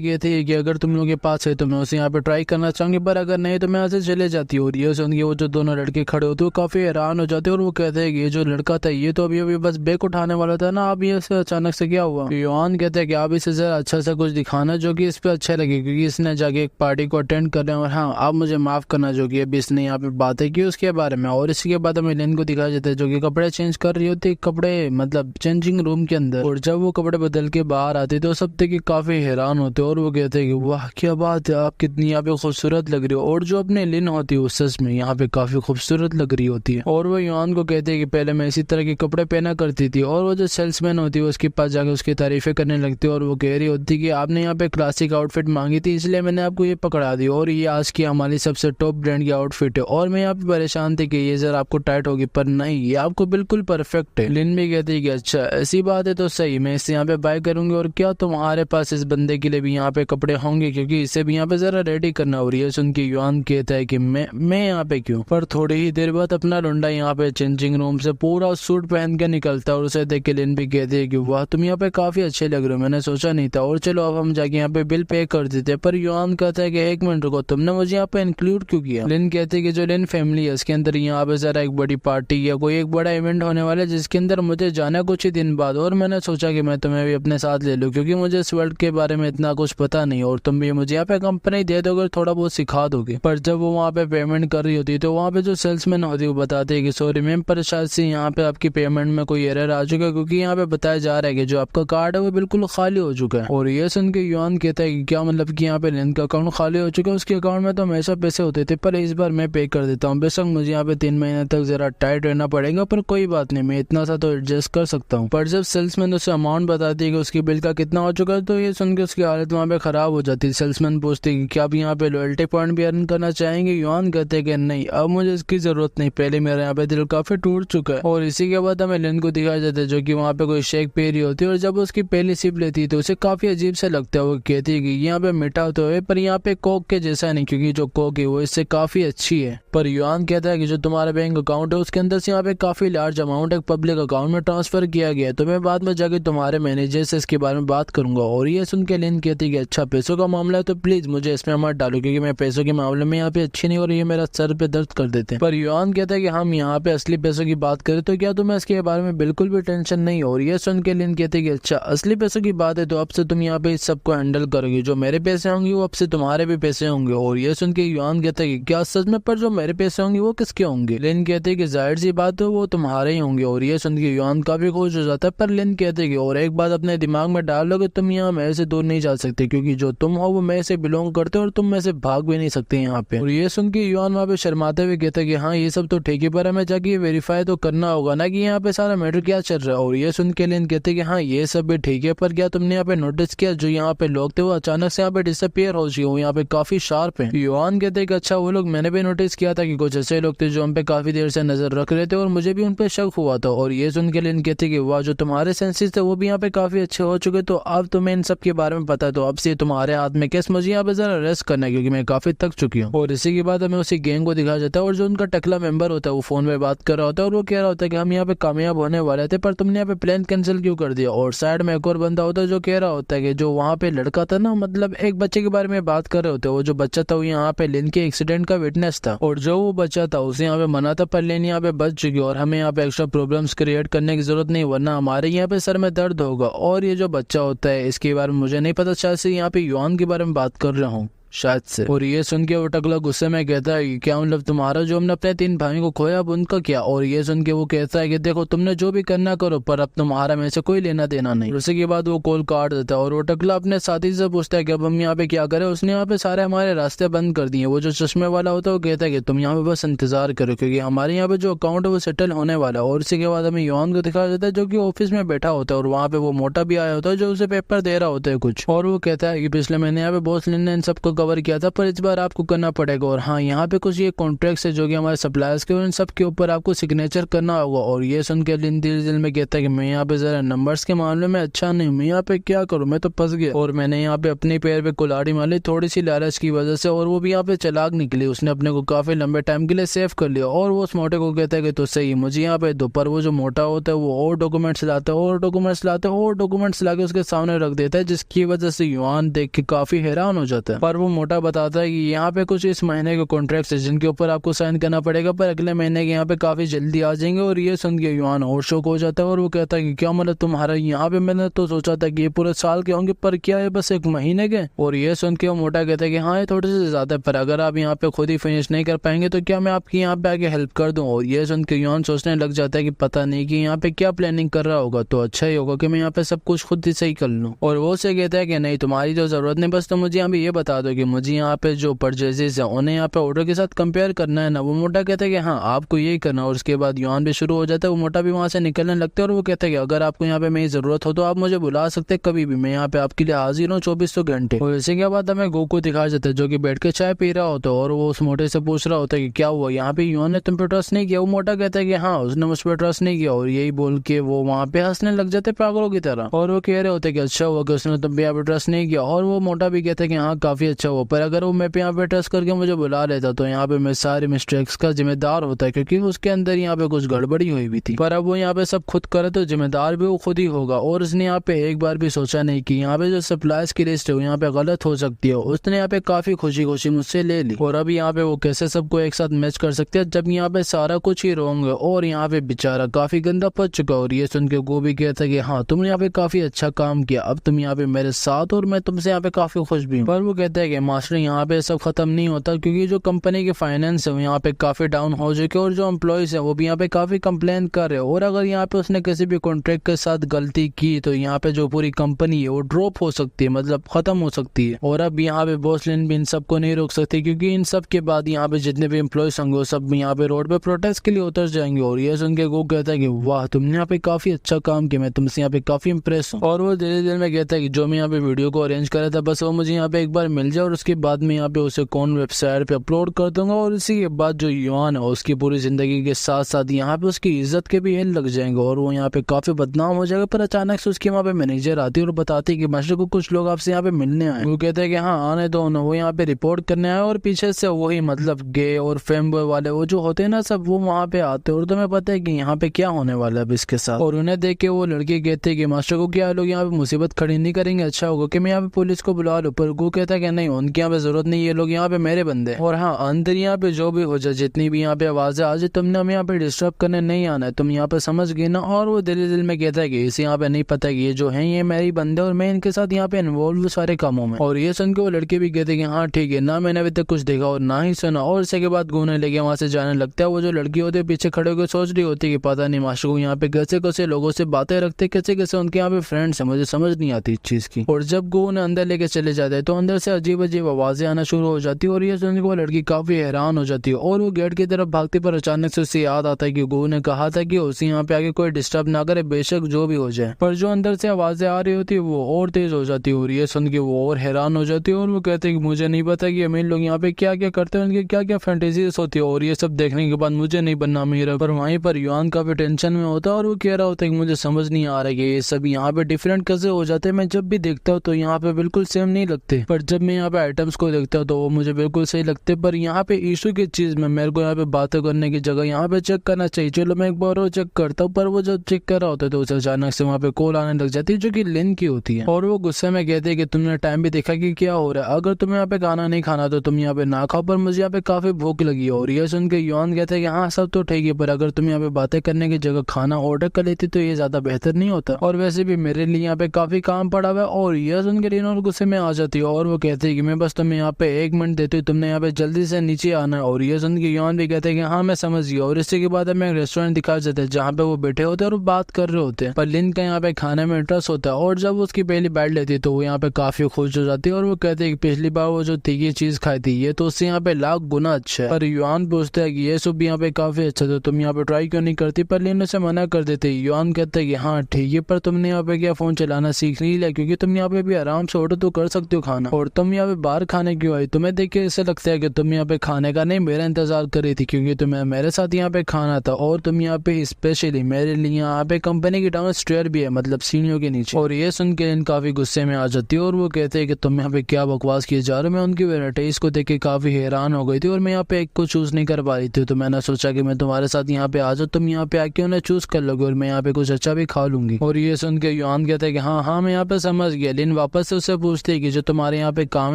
कहती है कि अगर तुम लोगों के पास है तो मैं उसे यहाँ पे ट्राई करना चाहूंगी, पर अगर नहीं तो मैं यहाँ से चले जाती हूँ। और ये सुन के वो जो दोनों लड़के खड़े होते हैं काफी हैरान हो जाते हैं और वो कहते हैं कि ये जो लड़का था ये तो अभी अभी बस बैग उठाने वाला था ना, अब ये अचानक से क्या हुआ। युआन कहते हैं कि आप इसे जरा अच्छा सा कुछ दिखाना जो कि इस पे अच्छा लगे, क्योंकि इसने जाके एक पार्टी को अटेंड कर रहे हैं। और हाँ, आप मुझे माफ करना जो कि अभी इसने यहाँ पे बातें की उसके बारे में। और इसके बाद हमें लिन को दिखाया जाता है जो कि कपड़े चेंज कर रही होती है, कपड़े मतलब चेंजिंग रूम के अंदर। और जब वो कपड़े बदल के बाहर आते तो सब थे कि काफी हैरान होते और वो कहते हैं कि वाह क्या बात है, आप कितनी यहाँ पे खूबसूरत लग रही हो। और जो अपने लिन होती है उस सच में यहाँ पे काफी खूबसूरत लग रही होती है। और वो युआन को कहते हैं कि पहले मैं इसी तरह के कपड़े पहना करती थी। और वो जो सेल्समैन होती है उसके पास जाकर उसकी तारीफें करने लगती है और वो कह रही होती कि आपने यहाँ पे क्लासिक आउटफिट मांगी थी इसलिए मैंने आपको ये पकड़ा दी, और ये आज की हमारी सबसे टॉप ब्रांड की आउटफिट है। और मैं यहाँ पे परेशान थी कि ये जरा आपको टाइट होगी, पर नहीं, ये आपको बिल्कुल परफेक्ट है। लिन भी कहती है कि अच्छा ऐसी बात है तो सही, मैं इसे यहाँ पे बाय करूंगी। और क्या तुम्हारे पास इस बंदे के लिए भी यहाँ पे कपड़े होंगे, क्योंकि इसे भी यहाँ पे जरा रेडी करना हो रही है। सुन के युआन कहता है कि मैं यहाँ पे क्यों। पर थोड़ी ही देर बाद अपना लुंडा यहाँ पे चेंजिंग रूम से पूरा सूट पहन के निकलता है और उसे देख के लिन भी कहती है कि वाह तुम यहाँ पे काफी अच्छे लग रहे हो, मैंने सोचा नहीं था। और चलो अब हम जाके यहाँ पे बिल पे कर देते हैं। पर युआन कहता है कि एक मिनट रुको, तुमने मुझे यहाँ पे इंक्लूड क्यों किया। लिन कहते है कि जो लिन फैमिली है उसके अंदर यहाँ पे जरा एक बड़ी पार्टी या कोई एक बड़ा इवेंट होने वाला है जिसके अंदर मुझे जाना कुछ ही दिन बाद, और मैंने सोचा कि मैं तुम्हें भी अपने साथ ले लूं क्योंकि मुझे इस वर्ल्ड के बारे में इतना कुछ पता नहीं, और तुम भी मुझे यहाँ पे कंपनी दे दोगे, थोड़ा बहुत सिखा दोगे। पर जब वो वहाँ पे पेमेंट कर रही होती है तो वहाँ पे जो सेल्समैन होती है वो बताते हैं कि सॉरी मैम, पर शायद से यहाँ पे आपकी पेमेंट में कोई एरर आ चुका है, क्योंकि यहाँ पे बताया जा रहा है कि जो आपका कार्ड है वो बिल्कुल खाली हो चुका है। और ये सुन के युआन कहता है कि क्या मतलब कि यहाँ पे लिन का अकाउंट खाली हो चुका है, उसके अकाउंट में तो हमेशा पैसे होते थे, पर इस बार मैं पे कर देता हूँ। बेशक मुझे यहाँ पे 3 महीने तक जरा टाइट रहना पड़ेगा, पर कोई बात नहीं, मैं इतना सा तो एडजस्ट कर सकता हूँ। पर जब सेल्समैन उसे अमाउंट बताती है कि उसकी बिल का कितना हो चुका है तो ये सुन के उसकी हालत वहाँ पे खराब हो जाती है। सेल्समैन पूछती है कि क्या आप यहाँ पे लॉयल्टी पॉइंट भी अर्न करना चाहेंगे। युआन कहते हैं कि नहीं, अब मुझे इसकी जरूरत नहीं, पहले मेरा यहाँ पे दिल काफी टूट चुका है। और इसी के बाद हमें लिन को दिखाया जाता है जो कि वहाँ पे कोई शेक पी रही होती है, और जब उसकी पहली सिप लेती है तो उसे काफी अजीब से लगता है। वो कहती है कि यहाँ पे मीठा तो है पर यहाँ पे कोक के जैसा नहीं, क्योंकि जो कोक है वो इससे काफी अच्छी है। पर युआन कहता है कि जो तुम्हारा बैंक अकाउंट है उसके अंदर से यहाँ पे काफी लार्ज अमाउंट एक पब्लिक अकाउंट में ट्रांसफर किया गया है, तो मैं बाद में जाके तुम्हारे मैनेजर से इसके बारे में बात करूंगा। और ये सुन के लिन कहती है कि अच्छा पैसों का मामला है तो प्लीज मुझे इसमें मत डालो, क्योंकि मैं पैसों के मामले में यहाँ पे अच्छी नहीं, और ये मेरा सर पे दर्द कर देते हैं। पर युआन कहता है कि हम यहाँ पे असली पैसों की बात करें तो क्या तुम्हें इसके बारे में बिल्कुल भी टेंशन नहीं हो। और ये सुन के लिन कहते हैं कि अच्छा असली पैसों की बात है तो अब से तुम यहाँ पे इस सबको हैंडल करोगे, जो मेरे पैसे होंगे वो अब से तुम्हारे भी पैसे होंगे। और ये सुन के युआन कहता है कि क्या सच में, पर जो मेरे पैसे होंगे वो किसके होंगे। लिन कहते हैं कि जाहिर सी बात है वो तुम्हारे ही होंगे। और ये सुन के युआन काफी खुश हो जाता है। पर लिन कहते हैं कि और एक बात अपने दिमाग में डाल लो कि तुम यहाँ मेरे से दूर नहीं जा सकते, क्योंकि जो तुम हो वो मेरे से बिलोंग करते हो और तुम में से भाग भी नहीं सकते यहाँ पे। और ये सुन के युआन वहाँ पे शर्माते हुए कहता है कि हाँ ये सब तो ठीक है, पर हमें जाके वेरीफाई तो करना होगा ना कि यहाँ पे सारा मैटर क्या चल रहा है। और ये सुन के लिन कहते हैं कि हाँ ये सब भी ठीक है, पर क्या तुमने यहाँ पे नोटिस किया जो यहाँ पे लोग थे वो अचानक से यहाँ पे डिसअपियर हो चुके हो, यहाँ पे काफी शार्प है। युआन कहते हैं कि अच्छा वो लोग मैंने भी नोटिस किया था कि कुछ ऐसे लोग थे जो हम पे काफी देर से नजर रख रहे थे और मुझे भी उन पे शक हुआ था। और ये सुन के लिन कहते कि वाह जो तुम्हारे सेंसेस थे वो भी यहाँ पे काफी अच्छे हो चुके, तो अब तुम्हें इन सब के बारे में पता है, तो अब से तुम्हारे हाथ में केस, मुझे यहाँ पे जरा रेस्ट करना है क्योंकि मैं काफी थक चुकी हूँ। और इसी के बाद हमें उसी गैंग को दिखाया जाता है और जो उनका टकला मेंबर होता है वो फोन पे बात कर रहा होता है और वो कह रहा होता है कि हम यहाँ पे कामयाब होने वाले थे पर तुमने यहाँ पे प्लान कैंसिल क्यों कर दिया। और साइड में एक और बंदा होता है जो कह रहा होता है कि जो वहाँ पे लड़का था ना, मतलब एक बच्चे के बारे में बात कर रहे होते हैं, वो जो बच्चा था वो यहाँ पे लिन के एक्सीडेंट का विटनेस था और जो वो बच्चा था उसे यहाँ पे मना था पर लिन यहाँ पे बच चुकी और हमें यहाँ पे एक्स्ट्रा प्रॉब्लम प्रॉब्लम्स क्रिएट करने की जरूरत नहीं, वरना हमारे यहाँ पे सर में दर्द होगा। और ये जो बच्चा होता है इसके बारे में मुझे नहीं पता, शायद से यहाँ पे युआन के बारे में बात कर रहा हूँ शायद से। और ये सुन के वो टकला गुस्से में कहता है कि क्या मतलब तुम्हारा जो हमने अपने 3 भाइयों को खोया अब उनका क्या। और ये सुन के वो कहता है कि देखो तुमने जो भी करना करो, पर अब तुम्हारा मेरे से कोई लेना देना नहीं। उसी के बाद वो कॉल काट देता है और वो टकला अपने साथी से पूछता है कि अब हम यहाँ पे क्या करें। उसने यहाँ पे सारे हमारे रास्ते बंद कर दिए। वो जो चश्मे वाला होता है वो कहता है कि तुम यहाँ पे बस इंतजार करो, क्योंकि हमारे यहाँ पे जो अकाउंट है वो सेटल होने वाला है। और इसी के बाद हमें युआन को दिखा देता है जो कि ऑफिस में बैठा होता है, और वहाँ पे वो मोटा भी आया होता है जो उसे पेपर दे रहा होता है कुछ। और वो कहता है कि पिछले महीने यहाँ पे बॉस लिन ने इन सबको कवर किया था, पर इस बार आपको करना पड़ेगा। और हाँ, यहाँ पे कुछ ये कॉन्ट्रैक्ट्स है जो कि हमारे सप्लायर्स के, इन सब के ऊपर आपको सिग्नेचर करना होगा। और ये सुन के लिन दिल में कहता है कि मैं यहाँ पे जरा नंबर्स के मामले में अच्छा नहीं हूँ, मैं यहाँ पे क्या करूँ, मैं तो फंस गया। और मैंने यहाँ पे अपने पैर पे कुल्हाड़ी मारी थोड़ी सी लालच की वजह से, और वो भी यहाँ पे चालाक निकली। उसने अपने को काफी लंबे टाइम के लिए सेव कर लिया। और वो उस मोटे को कहता है कि तो सही मुझे यहाँ पे दो। पर वो जो मोटा होता है वो और डॉक्यूमेंट्स लाता है और डॉक्यूमेंट्स लाते और डॉक्यूमेंट्स लाके उसके सामने रख देता है, जिसकी वजह से युआन देख के काफी हैरान हो जाता है। पर वो मोटा बताता है कि यहाँ पे कुछ इस महीने के कॉन्ट्रैक्ट्स है जिनके ऊपर आपको साइन करना पड़ेगा, पर अगले महीने के यहाँ पे काफी जल्दी आ जाएंगे। और ये सुन के युआन और शौक हो जाता है और वो कहता है कि क्या मतलब तुम्हारा यहाँ पे, मैंने तो सोचा था कि ये पूरे साल के होंगे, पर क्या है बस 1 महीने के। और ये सुन के वो मोटा कहता है कि हाँ ये थोड़े से ज्यादा, पर अगर आप यहाँ पे खुद ही फिनिश नहीं कर पाएंगे तो क्या मैं आपकी यहाँ पे आके हेल्प कर दूं। और ये सुन के युआन सोचने लग जाता है कि पता नहीं कि यहाँ पे क्या प्लानिंग कर रहा होगा, तो अच्छा ही होगा कि मैं यहाँ पे सब कुछ खुद ही सही कर लूँ। और वो से कहता है कि नहीं तुम्हारी तो जरूरत नहीं, बस तुम मुझे यहाँ पे ये बता दो कि मुझे यहाँ पे जो परचेजेस है उन्हें यहाँ पे ऑर्डर के साथ कंपेयर करना है ना। वो मोटा कहता है कि हाँ आपको यही करना। और उसके बाद युआन भी शुरू हो जाता है। वो मोटा भी वहां से निकलने लगता है और वो कहता है कि अगर आपको यहाँ पे मेरी जरूरत हो तो आप मुझे बुला सकते हैं कभी भी, मैं यहाँ पे आपके लिए हाजिर हूँ 24 घंटे। और इसी के बाद हमें गोकू दिखा जाता है जो कि बैठ के चाय पी रहा होता है, और वो उस मोटे से पूछ रहा होता है कि क्या हुआ यहाँ पे, युआन ने तुम पे ट्रस्ट नहीं किया। वो मोटा कहता है कि हाँ उसने मुझ पर ट्रस्ट नहीं किया। और यही बोल के वो वहाँ पे हंसने लग जाते पागलों की तरह। और वो कह रहे होते कि अच्छा हुआ कि उसने तुम पे यहाँ पे ट्रस्ट नहीं किया। और वो मोटा भी कहता है कि हाँ काफी अच्छा हुआ, पर अगर वो मैं पे यहाँ पे ट्रस्ट करके मुझे बुला लेता तो यहाँ पे मैं सारे मिस्टेक्स का जिम्मेदार होता है, क्योंकि उसके अंदर यहाँ पे कुछ गड़बड़ी हुई भी थी। पर अब वो यहाँ पे सब खुद करे तो जिम्मेदार भी वो खुद ही होगा। और उसने यहाँ पे एक बार भी सोचा नहीं कि यहाँ पे जो सप्लायर्स की लिस्ट है वो यहाँ पे गलत हो सकती है। उसने यहाँ पे काफी खुशी खुशी मुझसे ले ली। और अब यहाँ पे वो कैसे सबको एक साथ मैच कर सकते हैं जब यहाँ पे सारा कुछ ही रॉन्ग है। और यहाँ पे बेचारा काफी गंदा पच चुका। और ये सुन के वो भी कहता है कि हाँ तुमने यहाँ पे काफी अच्छा काम किया, अब तुम यहाँ पे मेरे साथ, और मैं तुमसे यहाँ पे काफी खुश भी हूँ। पर वो कहता है कि मास्टर यहाँ पे सब खत्म नहीं होता, क्योंकि जो कंपनी के फाइनेंस है वो यहाँ पे काफी डाउन हो चुके, और जो एम्प्लॉयज है वो भी यहाँ पे काफी कंप्लेन कर रहे हैं। और अगर यहाँ पे उसने किसी भी कॉन्ट्रैक्ट के साथ गलती की तो यहाँ पे जो पूरी कंपनी है वो ड्रॉप हो सकती है, मतलब खत्म हो सकती है। और अब यहाँ पे बॉस लिन भी इन सबको नहीं रोक सकती, क्योंकि इन सब के बाद यहाँ पे जितने भी एम्प्लॉयज होंगे वो सब यहाँ पे रोड पे प्रोटेस्ट के लिए उतर जाएंगे। और ये सुन के वो कहता है कि वाह तुमने यहाँ पे काफी अच्छा काम किया, मैं तुमसे यहाँ पे काफी इंप्रेस हूँ। और वो धीरे धीरे में कहता है कि जो मैं यहाँ पे वीडियो को अरेंज करा था बस वो मुझे यहाँ पे एक बार मिल जाए, और उसके बाद मैं यहाँ पे उसे कौन वेबसाइट पे अपलोड कर दूंगा। और इसी के बाद जो युआन है उसकी पूरी जिंदगी के साथ साथ यहाँ पे उसकी इज्जत के भी हिल लग जाएंगे, और वो यहाँ पे काफी बदनाम हो जाएगा। पर अचानक से उसकी वहाँ पे मैनेजर आती है और बताती है कि मास्टर को कुछ लोग आपसे यहाँ पे मिलने आए। वो कहते हैं कि हाँ आने दो ना, वो यहाँ पे रिपोर्ट करने आए। और पीछे से वही मतलब गे और फेम बॉय वाले वो जो होते हैं ना सब, वो वहाँ पे आते हैं। और तुम्हें पता है कि यहाँ पे क्या होने वाला है इसके साथ। और उन्हें देख के वो लड़के कहते हैं कि मास्टर को क्या लोग यहाँ पे मुसीबत खड़ी नहीं करेंगे, अच्छा होगा कि मैं यहाँ पे पुलिस को बुला लूं। पर वो कहता है कि नहीं उनकी यहाँ पे जरूरत नहीं, ये लोग यहाँ पे मेरे बंदे। और हाँ अंदर यहाँ पे जो भी हो जाए, जितनी भी यहाँ पे आवाजें आ जाए, तुमने हमें यहाँ पे डिस्टर्ब करने नहीं आना है, तुम यहाँ पे समझ गए ना। और वो दिल में कहता है कि इसे यहाँ पे नहीं पता कि ये जो है ये मेरी बंदे, और मैं इनके साथ यहाँ पे इन्वॉल्व सारे कामों में। और ये सुन के वो लड़के भी कहते हैं कि हाँ ठीक है ना, मैंने अभी तक कुछ देखा और ना ही सुना। और इसके बाद घूमने लेके वहां से जाने लगता है। वो जो लड़की होती है पीछे खड़े होकर सोच रही होती है कि पता नहीं मास्टर को यहाँ पे कैसे कैसे लोगों से बातें रखते, कैसे कैसे उनके यहाँ पे फ्रेंड्स है, मुझे समझ नहीं आती इस चीज की। और जब वो उन्हें अंदर लेके चले जाते हैं तो अंदर से अजीब अजीब आवाजें आना शुरू हो जाती है। और ये सुन के वो लड़की काफी हैरान हो जाती है और वो गेट की तरफ भागती, पर अचानक से उसे याद आता है कि गो ने कहा था कि उसे यहाँ पे आगे कोई डिस्टर्ब ना करे, बेशक जो भी हो जाए। पर जो अंदर से आवाजें आ रही होती है वो और तेज हो जाती है। और ये सुन के वो और हैरान हो जाती है और वो कहते हैं कि मुझे नहीं पता कि अमीर लोग यहाँ पे क्या क्या करते हैं, उनकी क्या क्या फैंटेसीज होती है। और ये सब देखने के बाद मुझे नहीं बनना अमीर। पर वहीं पर युआन काफी टेंशन में होता है और वो कह रहा होता है कि मुझे समझ नहीं आ रहा है कि ये सब यहाँ पे डिफरेंट कैसे हो जाते हैं। मैं जब भी देखता हूँ तो यहाँ पे बिल्कुल सेम नहीं लगते, पर जब मैं यहाँ यहाँ पे आइटम्स को देखते हो तो वो मुझे बिल्कुल सही लगते, पर यहाँ पे इशू की चीज में मेरे को यहाँ पे बातें करने की जगह यहाँ पे चेक करना चाहिए। चलो मैं एक बार वो चेक करता हूँ, पर वो जब चेक कर रहा होता है तो उसे अचानक से वहाँ पे कॉल आने लग जाती है जो कि लिन की होती है, और वो गुस्से में कहते हैं कि तुमने टाइम भी देखा कि क्या हो रहा है, अगर तुम्हें यहाँ पे खाना नहीं खाना तो तुम यहाँ पे ना खाओ, पर मुझे यहाँ पे काफी भूख लगी है। और ये सुन के युआन कहते हैं कि हाँ सब तो ठीक है, पर अगर तुम यहाँ पे बातें करने की जगह खाना ऑर्डर कर लेती तो ये ज्यादा बेहतर नहीं होता, और वैसे भी मेरे लिए यहाँ पे काफी काम पड़ा हुआ है। और ये सुन के लिन और गुस्से में आ जाती है और वो कहते हैं कि मैं बस तुम्हें यहाँ पे 1 मिनट देती हूँ, तुमने यहाँ पे जल्दी से नीचे आना है। और ये सुन के युआन भी कहते हैं कि हाँ मैं समझ गया। और इसके बाद हमें एक रेस्टोरेंट दिखा जाता है जहाँ पे वो बैठे होते हैं और बात कर रहे होते हैं, पर लिन का यहाँ पे खाने में इंटरेस्ट होता है, और जब उसकी पहली बाइट लेती है तो वो यहाँ पे काफी खुश हो जाती है और वो कहते हैं कि पिछली बार वो जो तीखी चीज खाई थी ये तो उससे यहाँ पे लाख गुना अच्छा है। पर युआन पूछता है कि ये सब यहाँ पे काफी अच्छा था, तुम यहाँ पे ट्राई क्यों नहीं करती, पर लिन उसे मना कर देते। युआन कहता है कि हाँ ठीक है, पर तुमने यहाँ पे क्या फोन चलाना सीख नहीं लिया, क्योंकि तुम यहाँ पे भी आराम से ऑर्डर तो कर सकते हो खाना, और तुम यहाँ पे बाहर खाने क्यों आई, तुम्हें देख के ऐसा लगता है कि तुम यहाँ पे खाने का नहीं मेरा इंतजार कर रही थी, क्योंकि तुम्हें मेरे साथ यहाँ पे खाना था, और तुम यहाँ पे स्पेशली मेरे लिए यहाँ पे कंपनी की डाउन स्टेयर भी है, मतलब सीढ़ियों के नीचे। और ये सुन के लिन काफी गुस्से में आ जाती है और वो कहते हैं कि तुम यहाँ पे क्या बकवास किए जा रहे हो। मैं उनकी वेराइटीज को देख के काफी हैरान हो गई थी और मैं यहाँ पे एक को चूज नहीं कर पा रही थी, तो मैंने सोचा कि मैं तुम्हारे साथ यहाँ पे आ जाऊँ, तुम यहाँ पे आके उन्हें चूज कर लोगे और मैं यहाँ पे कुछ अच्छा भी खा लूंगी। और ये सुन के युआन कहता है कि हाँ हाँ मैं यहाँ पे समझ गया। लिन वापस से उससे पूछती है कि जो तुम्हारे यहाँ पे काम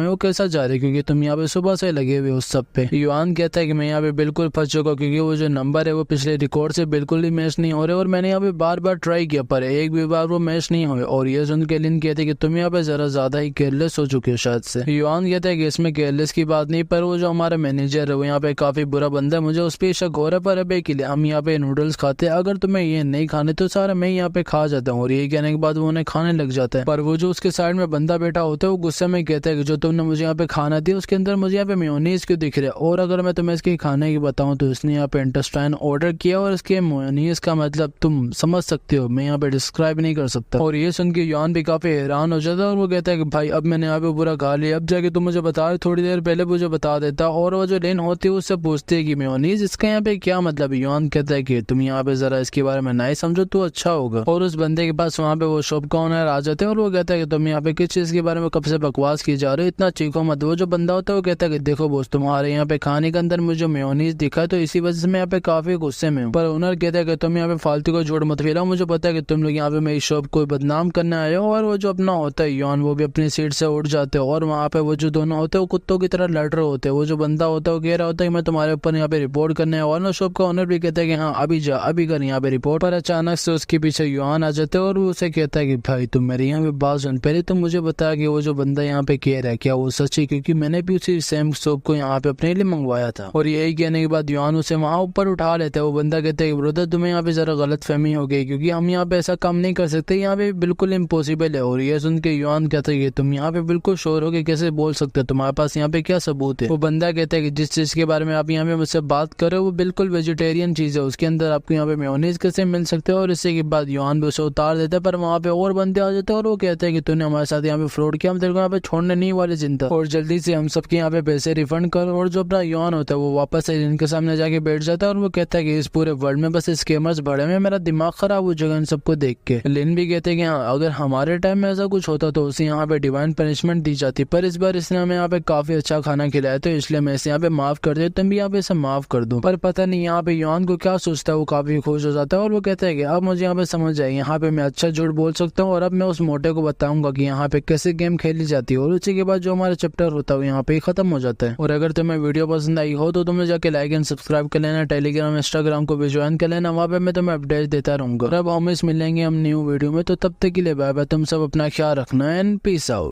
है वो कैसा जा रहा है, क्योंकि तुम यहाँ पे सुबह से लगे हुए उस सब पे। युआन कहता है कि मैं यहाँ पे बिल्कुल फंस चुका, क्योंकि वो जो नंबर है वो पिछले रिकॉर्ड से बिल्कुल ही मैच नहीं हो रहे, और मैंने यहाँ पे बार बार ट्राई किया पर एक भी बार वो मैच नहीं हुए। और ये सुन के लिन कहते हैं कि तुम यहाँ पे जरा ज्यादा ही केयरलेस हो चुके हो शायद से। युआन कहता है कि इसमें केयरलेस की बात नहीं, पर वो जो हमारा मैनेजर है वो यहाँ पे काफी बुरा बंदा है, मुझे उस पर शक हो रहा है, पर अबे के लिए हम यहाँ पे नूडल्स खाते हैं, अगर तुम्हें ये नहीं खाने तो सारा मैं यहाँ पे खा जाता हूँ। और ये कहने के बाद वो उन्हें खाने लग जाता है, पर वो जो उसके साइड में बंदा बैठा होता है वो गुस्से में कहता है कि जो तुमने मुझे यहाँ पे खाना दिया उसके अंदर मुझे यहाँ पे मेयोनीज क्यों दिख रहा है, और अगर मैं तुम्हें इसके खाने की बताऊं तो इसने यहाँ पे इंटेस्टाइन ऑर्डर किया और इसके मेयोनीज का मतलब तुम समझ सकते हो, मैं यहाँ पे डिस्क्राइब नहीं कर सकता। और ये सुन के युआन भी काफी हैरान हो जाता है और वो कहता है कि भाई अब मैंने यहाँ पे पूरा खा लिया, अब जाके तुम मुझे बता, थोड़ी देर पहले मुझे बता देता। और वो जो लिन होती है उससे पूछती है कि मेयोनीज इसका यहाँ पे क्या मतलब है। युआन कहता है कि तुम यहाँ पे जरा इसके बारे में नहीं समझो तो अच्छा होगा। और उस बंदे के पास वहाँ पे वो शॉप का ओनर आ जाते हैं और वो कहता है कि तुम यहाँ पे किस चीज के बारे में कब से बकवास की जा रहे हो, इतना चीखो मत। वो जो बंदा होता है वो कहता है कि देखो बोस तुम्हारे यहाँ पे खाने के अंदर मुझे मेयोनीज दिखा तो इसी वजह से मैं यहाँ पे काफी गुस्से में हूँ। पर ओनर कहता है कि तुम यहाँ पे फालतू को झूठ मत फैलाओ, मुझे पता है कि तुम लोग यहाँ पे मेरी शॉप को बदनाम करने आए हो। और वो जो अपना होता है युआन वो भी अपनी सीट से उठ जाते हैं और वहाँ पे वो जो दोनों होते हैं वो कुत्तों की तरह लड़ रहे होते हैं। वो जो बंदा होता है वो कह रहा होता है कि मैं तुम्हारे ऊपर यहाँ पे रिपोर्ट करने आया, और शॉप का ओनर भी कहता है कि हाँ अभी जा अभी कर यहाँ पे रिपोर्ट। पर अचानक से उसके पीछे युआन आ जाते हैं और वो उसे कहता है कि भाई तुम मेरे यहाँ पे बात सुन, पहले तुम मुझे बता कि वो जो बंदा यहाँ पे कह रहा है क्या वो सच है, क्योंकि मैंने भी उसी सेम शॉप को यहाँ पे अपने लिए मंगवाया था। और यही कहने के बाद युआन उसे वहाँ ऊपर उठा लेता है। वो बंदा कहता है कि ब्रदर तुम्हें यहाँ पे जरा गलत फहमी हो गई, क्योंकि हम यहाँ पे ऐसा काम नहीं कर सकते, यहाँ पे बिल्कुल इम्पॉसिबल है। और ये सुन के युआन कहता है कि तुम यहाँ पे बिल्कुल श्योर हो के कैसे बोल सकते हो, तुम्हारे पास यहाँ पे क्या सबूत है। वो बंदा कहता है कि जिस चीज के बारे में आप यहाँ पे मुझसे बात कर रहे हो वो बिल्कुल वेजिटेरियन चीज है, उसके अंदर आपको यहाँ पे मेयोनीज कैसे मिल सकते हो। और इससे के बाद युआन भी उसे उतार देता है, पर वहाँ पे और बंदे आ जाते हैं और वो कहते हैं कि तूने हमारे साथ यहाँ पे फ्रॉड किया, हम तेरे को यहाँ पे छोड़ने नहीं वाले जिंदा, और जल्दी से हम सबके यहाँ पे पैसे रिफंड कर। और जो अपना युआन होता है वो वापस से इनके सामने जाके बैठ जाता है और वो कहता है कि इस पूरे वर्ल्ड में बस स्कैमर्स बड़े में, मेरा दिमाग खराब हो जाएगा इन सबको देख के। लिन भी कहते हैं कि हाँ अगर हमारे टाइम में ऐसा कुछ होता तो उसे यहाँ पे डिवाइन पनिशमेंट दी जाती, पर इस बार इसने हमें यहाँ पे काफी अच्छा खाना खिलाया तो इसलिए मैं इसे यहाँ पे माफ कर दे, तुम भी यहाँ पे इसे माफ कर दो। पर पता नहीं यहाँ पे युआन को क्या सोचता है, वो काफी खुश हो जाता है और वो कहता है कि अब मुझे यहाँ पे समझ आए, यहाँ पे मैं अच्छा झूठ बोल सकता हूँ और अब मैं उस मोटे को बताऊंगा कि यहाँ पे कैसे गेम खेली जाती है। और उसी के बाद जो हमारा चैप्टर होता है यहाँ पे खत्म हो जाता है। और अगर तुम्हें वीडियो पसंद आई हो तो तुम्हें जाके लाइक एंड सब्सक्राइब कर लेना, टेलीग्राम इंस्टाग्राम को भी ज्वाइन कर लेना, वहाँ पे मैं तुम्हें अपडेट देता रहूंगा। और अब हम मिलेंगे हम न्यू वीडियो में, तो तब तक के लिए बाय बाय, तुम सब अपना ख्याल रखना एंड पीस आउट।